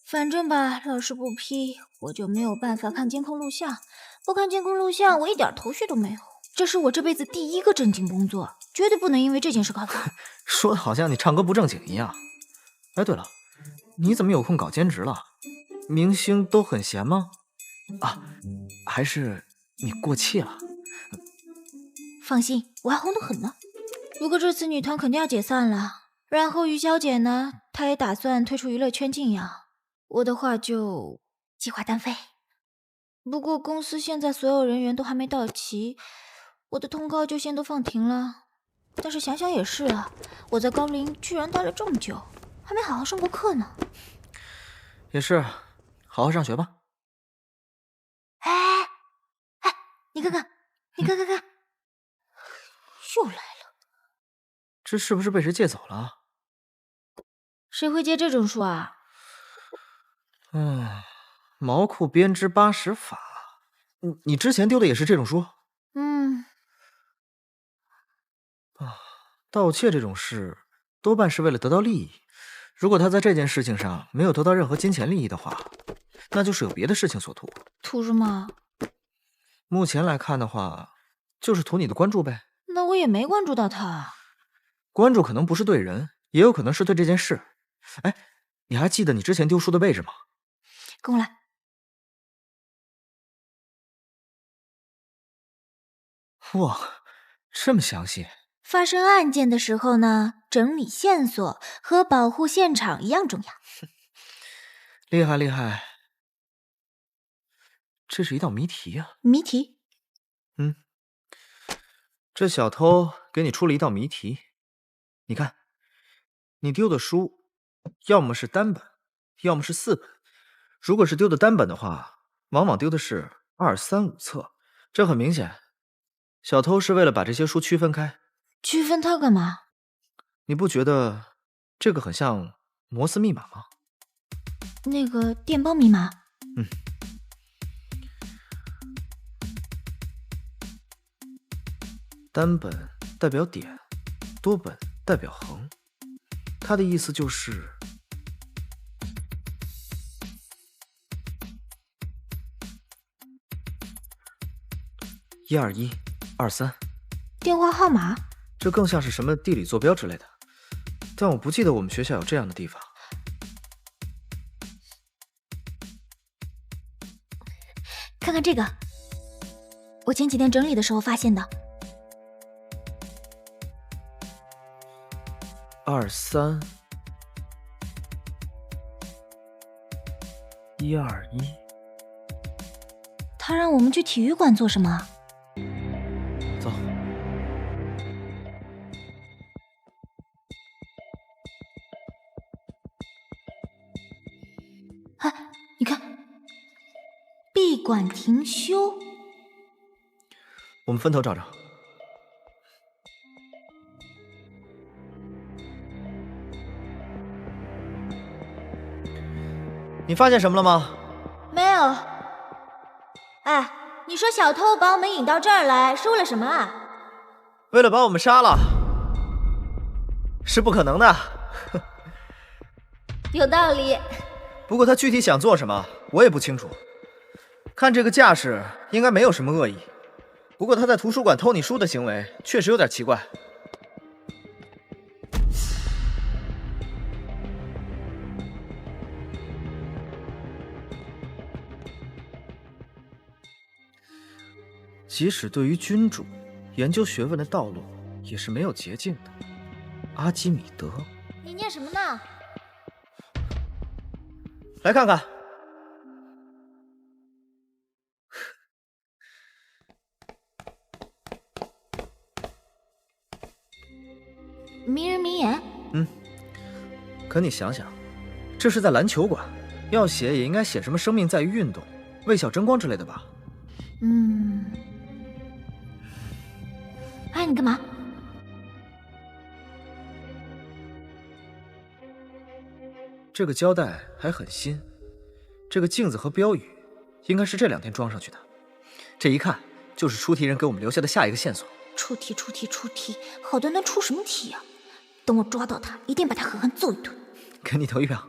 反正吧，老师不批，我就没有办法看监控录像。不看监控录像，我一点头绪都没有。这是我这辈子第1个正经工作，绝对不能因为这件事考砸。说的好像你唱歌不正经一样。哎，对了，你怎么有空搞兼职了？明星都很闲吗？啊，还是你过气了？放心，我还红得很呢。不过这次女团肯定要解散了，然后于小姐呢，她也打算退出娱乐圈静养。我的话就计划单飞。不过公司现在所有人员都还没到齐，我的通告就先都放停了。但是想想也是啊，我在高龄居然待了这么久，还没好好上过课呢。也是，好好上学吧。哎，你看看，又来了。这是不是被谁借走了？谁会借这种书啊？毛裤编织80法。你之前丢的也是这种书？盗窃这种事多半是为了得到利益。如果他在这件事情上没有得到任何金钱利益的话，那就是有别的事情所图。图什么？目前来看的话，就是图你的关注呗。那我也没关注到他。关注可能不是对人，也有可能是对这件事。哎，你还记得你之前丢书的位置吗？跟我来。哇，这么详细。发生案件的时候呢，整理线索和保护现场一样重要。厉害厉害，这是一道谜题啊！谜题？这小偷给你出了一道谜题。你看，你丢的书，要么是单本，要么是4本。如果是丢的单本的话，往往丢的是2、3、5册。这很明显，小偷是为了把这些书区分开。区分它干嘛？你不觉得这个很像摩斯密码吗？那个电报密码？单本代表点，多本代表横。它的意思就是121、23。电话号码？这更像是什么地理坐标之类的，但我不记得我们学校有这样的地方。看看这个，我前几天整理的时候发现的。23、121。他让我们去体育馆做什么？走。闭馆停休。我们分头找找。你发现什么了吗？没有。哎，你说小偷把我们引到这儿来是为了什么啊？为了把我们杀了，是不可能的。有道理。不过他具体想做什么，我也不清楚。看这个架势，应该没有什么恶意。不过他在图书馆偷你书的行为确实有点奇怪。即使对于君主，研究学问的道路也是没有捷径的。阿基米德，你念什么呢？来看看。名人名言。可你想想，这是在篮球馆，要写也应该写什么生命在于运动、为晓争光之类的吧？哎，你干嘛？这个胶带还很新，这个镜子和标语应该是这2天装上去的。这一看就是出题人给我们留下的下一个线索。出题，好端端出什么题啊？等我抓到他，一定把他狠狠揍一顿。给你投一票。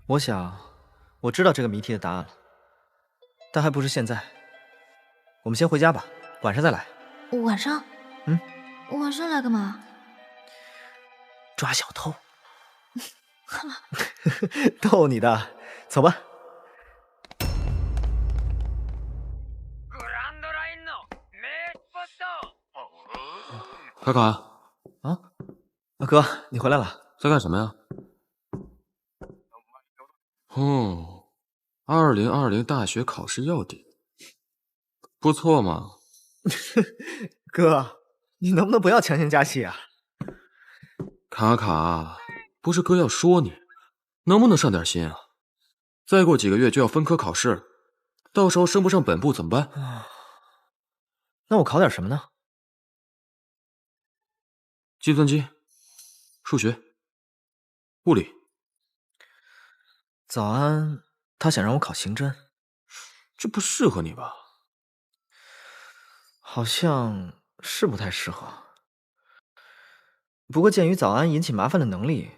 我想，我知道这个谜题的答案了，但还不是现在。我们先回家吧，晚上再来。晚上？晚上来干嘛？抓小偷。逗你的，走吧。卡卡，哥，你回来了，在干什么呀？2020大学考试要点，不错嘛。哥，你能不能不要强行加戏啊？卡卡，不是哥要说你，能不能上点心啊？再过几个月就要分科考试，到时候升不上本部怎么办？那我考点什么呢？计算机、数学、物理。早安，他想让我考刑侦，这不适合你吧？好像是不太适合。不过鉴于早安引起麻烦的能力，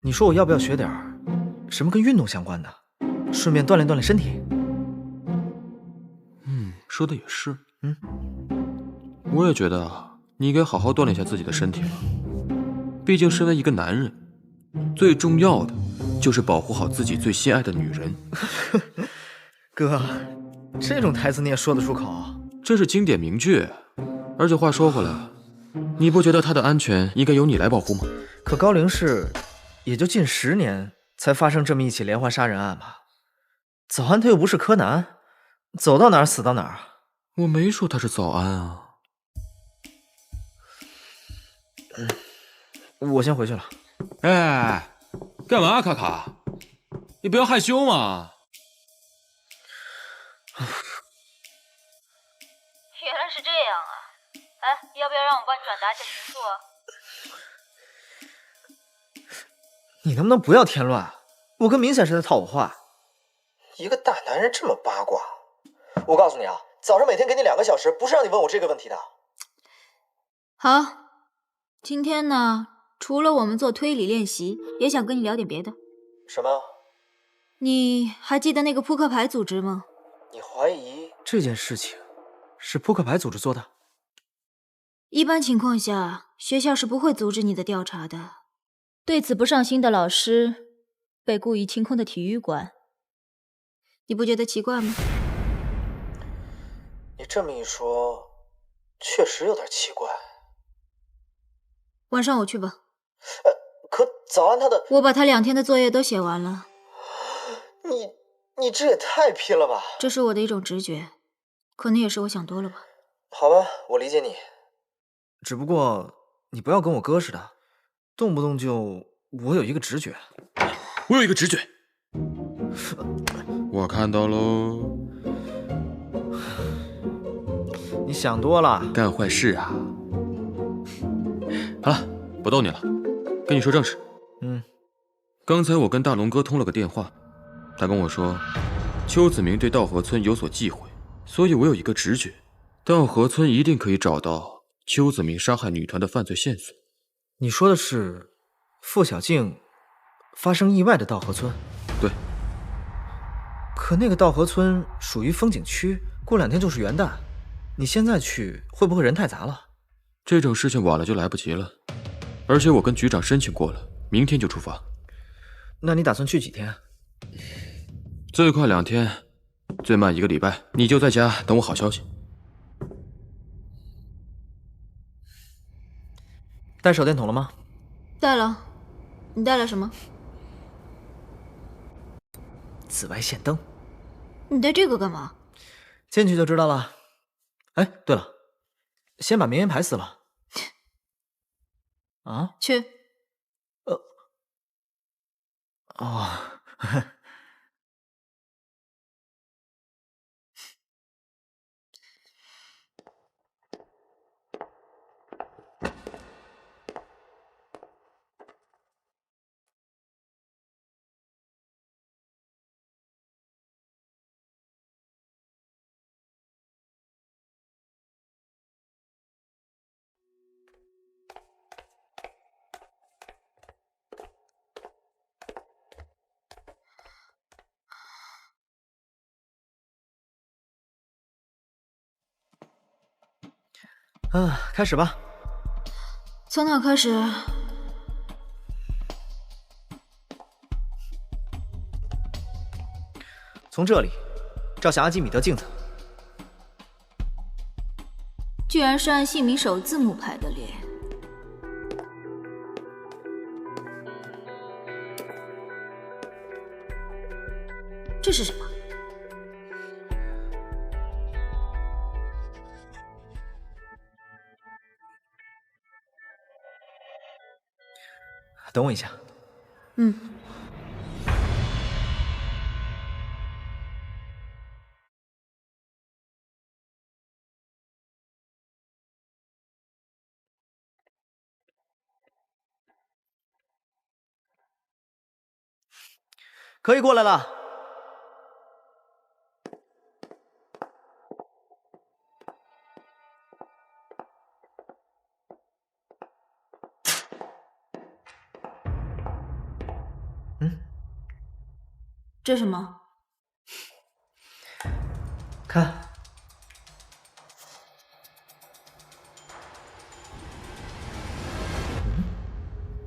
你说我要不要学点什么跟运动相关的，顺便锻炼锻炼身体？说的也是。我也觉得你应该好好锻炼一下自己的身体了。毕竟身为一个男人，最重要的就是保护好自己最心爱的女人。哥，这种台词你也说得出口？这是经典名句。而且话说回来，你不觉得她的安全应该由你来保护吗？可高陵市也就近10年才发生这么一起连环杀人案吧？早安他又不是柯南，走到哪儿死到哪儿。我没说他是早安啊。我先回去了。哎，干嘛卡卡？你不要害羞嘛。原来是这样啊！哎，要不要让我帮你转达一下情愫啊？你能不能不要添乱？我哥明显是在套我话。一个大男人这么八卦，我告诉你啊，早上每天给你2个小时，不是让你问我这个问题的。好，今天呢，除了我们做推理练习，也想跟你聊点别的。什么？你还记得那个扑克牌组织吗？你怀疑这件事情是扑克牌组织做的？一般情况下，学校是不会阻止你的调查的。对此不上心的老师被故意清空的体育馆，你不觉得奇怪吗？你这么一说，确实有点奇怪。晚上我去吧。可早安他的……我把他2天的作业都写完了。你这也太拼了吧！这是我的一种直觉，可能也是我想多了吧。好吧，我理解你。只不过你不要跟我哥似的，动不动就我有一个直觉。我有一个直觉。我看到喽。你想多了。干坏事啊！好了，不逗你了，跟你说正事。刚才我跟大龙哥通了个电话，他跟我说，邱子明对道河村有所忌讳，所以我有一个直觉，道河村一定可以找到邱子明杀害女团的犯罪线索。你说的是傅小静发生意外的道河村？对。可那个道河村属于风景区，过2天就是元旦，你现在去会不会人太杂了？这种事情晚了就来不及了，而且我跟局长申请过了，明天就出发。那你打算去几天？最快2天，最慢1个礼拜。你就在家等我好消息。带手电筒了吗？带了。你带了什么？紫外线灯。你带这个干嘛？进去就知道了。哎，对了，先把名言牌撕了。啊？去。哦。开始吧。从哪开始？从这里照下阿基米德镜子。居然是按姓名首字母排的列。这是什么？等我一下。可以过来了。这什么？看。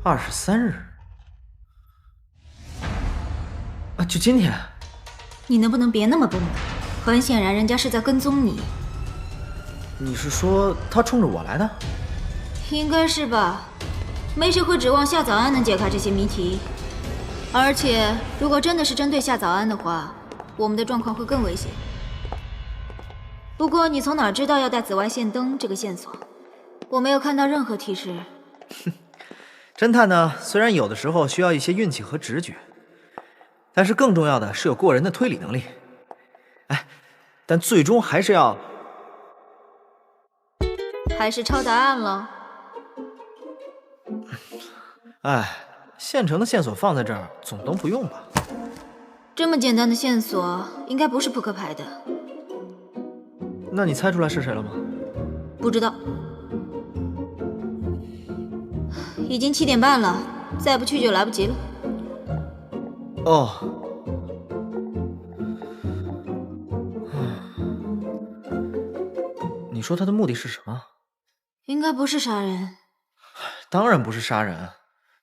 23日。啊，就今天。你能不能别那么笨了？很显然，人家是在跟踪你。你是说他冲着我来的？应该是吧。没谁会指望夏早安能解开这些谜题。而且，如果真的是针对夏早安的话，我们的状况会更危险。不过，你从哪知道要带紫外线灯这个线索？我没有看到任何提示。侦探呢，虽然有的时候需要一些运气和直觉，但是更重要的是有过人的推理能力。哎，但最终还是要……还是抄答案了。哎。现成的线索放在这儿，总能不用吧？这么简单的线索，应该不是扑克牌的。那你猜出来是谁了吗？不知道。已经7点半了，再不去就来不及了。哦。你说他的目的是什么？应该不是杀人。当然不是杀人。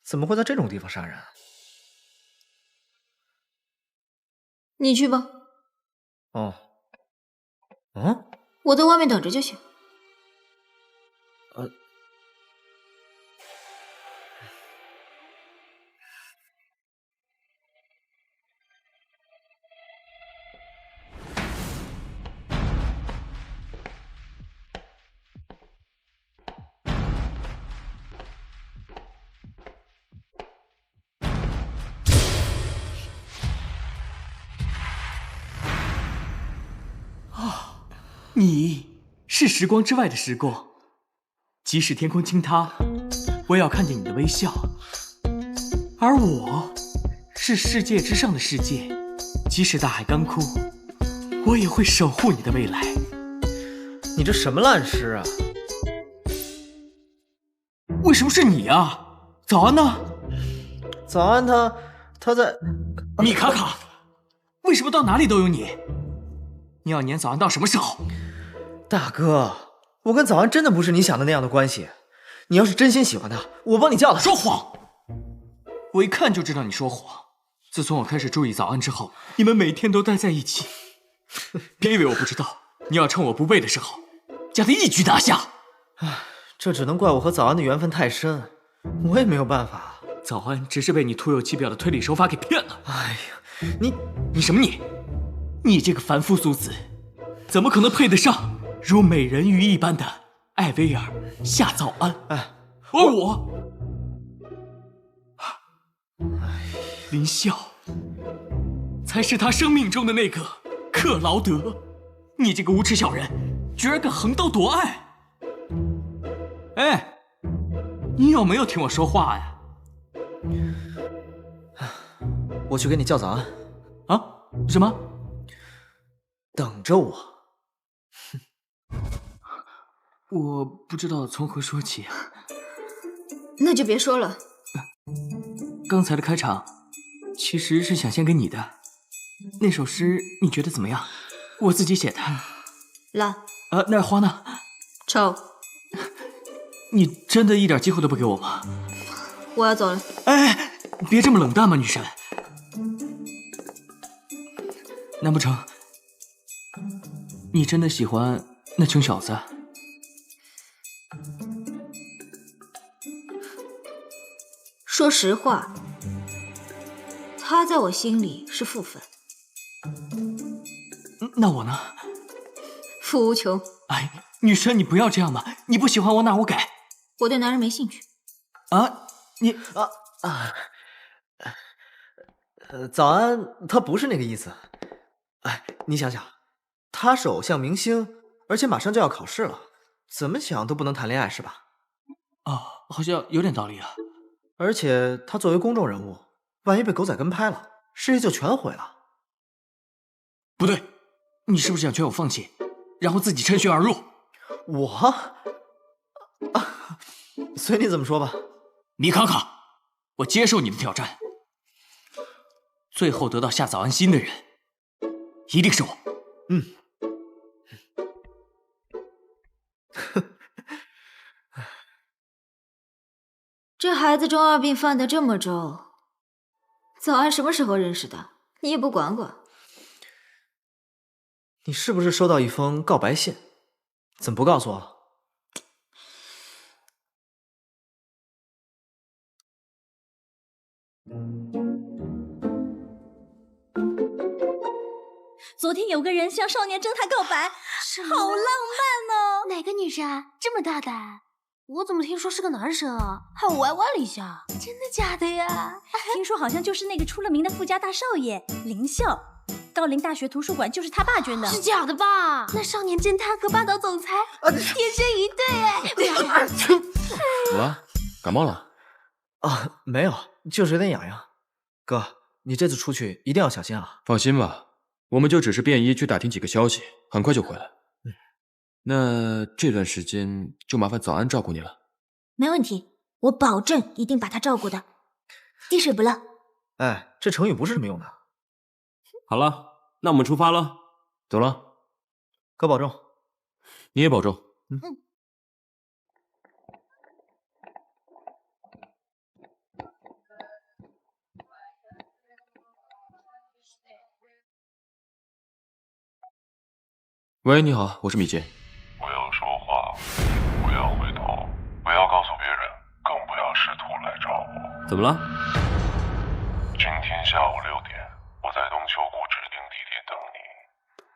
怎么会在这种地方杀人？你去吧。哦，我在外面等着就行。你是时光之外的时光，即使天空倾塌，我也要看见你的微笑；而我是世界之上的世界，即使大海干枯，我也会守护你的未来。你这什么烂诗啊？为什么是你啊？早安呢？早安他在……米卡卡，为什么到哪里都有你？你要撵早安到什么时候？大哥，我跟早安真的不是你想的那样的关系。你要是真心喜欢他，我帮你叫他。说谎！我一看就知道你说谎。自从我开始注意早安之后，你们每天都待在一起。别以为我不知道，你要趁我不备的时候，将他一举拿下。唉，这只能怪我和早安的缘分太深，我也没有办法。早安只是被你徒有其表的推理手法给骗了。哎呀，你什么你？你这个凡夫俗子，怎么可能配得上如美人鱼一般的艾薇儿夏早安？哎，而我，林啸，才是他生命中的那个克劳德。你这个无耻小人，居然敢横刀夺爱！哎，你有没有听我说话呀？我去给你叫早安。啊？什么？等着我。我不知道从何说起。那就别说了。刚才的开场其实是想献给你的。那首诗你觉得怎么样？我自己写的。烂。那花呢？臭。你真的一点机会都不给我吗？我要走了。哎，别这么冷淡嘛，女神。难不成你真的喜欢那穷小子？说实话，他在我心里是负分。那我呢？负无穷。哎，女神，你不要这样嘛！你不喜欢我哪我改。我对男人没兴趣。早安，他不是那个意思。哎，你想想，他是偶像明星，而且马上就要考试了，怎么想都不能谈恋爱是吧？好像有点道理啊。而且他作为公众人物，万一被狗仔跟拍了，事业就全毁了。不对，你是不是想劝我放弃，然后自己趁虚而入？我？随你怎么说吧。米卡卡，我接受你的挑战。最后得到夏早安心的人，一定是我。这孩子中二病犯得这么重，早安什么时候认识的？你也不管管。你是不是收到一封告白信？怎么不告诉我？昨天有个人向少年侦探告白，好浪漫哦！哪个女生啊？这么大胆？我怎么听说是个男生啊？还歪歪了一下。真的假的呀？听说好像就是那个出了名的富家大少爷林啸，高陵大学图书馆就是他爸捐的。是假的吧？那少年侦探和霸道总裁天生一对哎！怎么了？感冒了？没有，就是有点痒痒。哥，你这次出去一定要小心啊！放心吧。我们就只是便衣去打听几个消息，很快就回来。那这段时间就麻烦早安照顾你了。没问题，我保证一定把他照顾的滴水不漏。哎，这成语不是这么用的。好了，那我们出发了。走了，哥保重。你也保重。喂，你好，我是米杰。不要说话，不要回头，不要告诉别人，更不要试图来找我。怎么了？今天下午6点，我在东丘谷指定地点等你。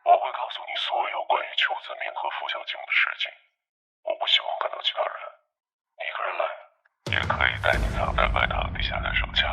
我会告诉你所有关于邱子明和付小静的事情。我不希望看到其他人。一个人来，也可以带你藏在外塔底下的手枪。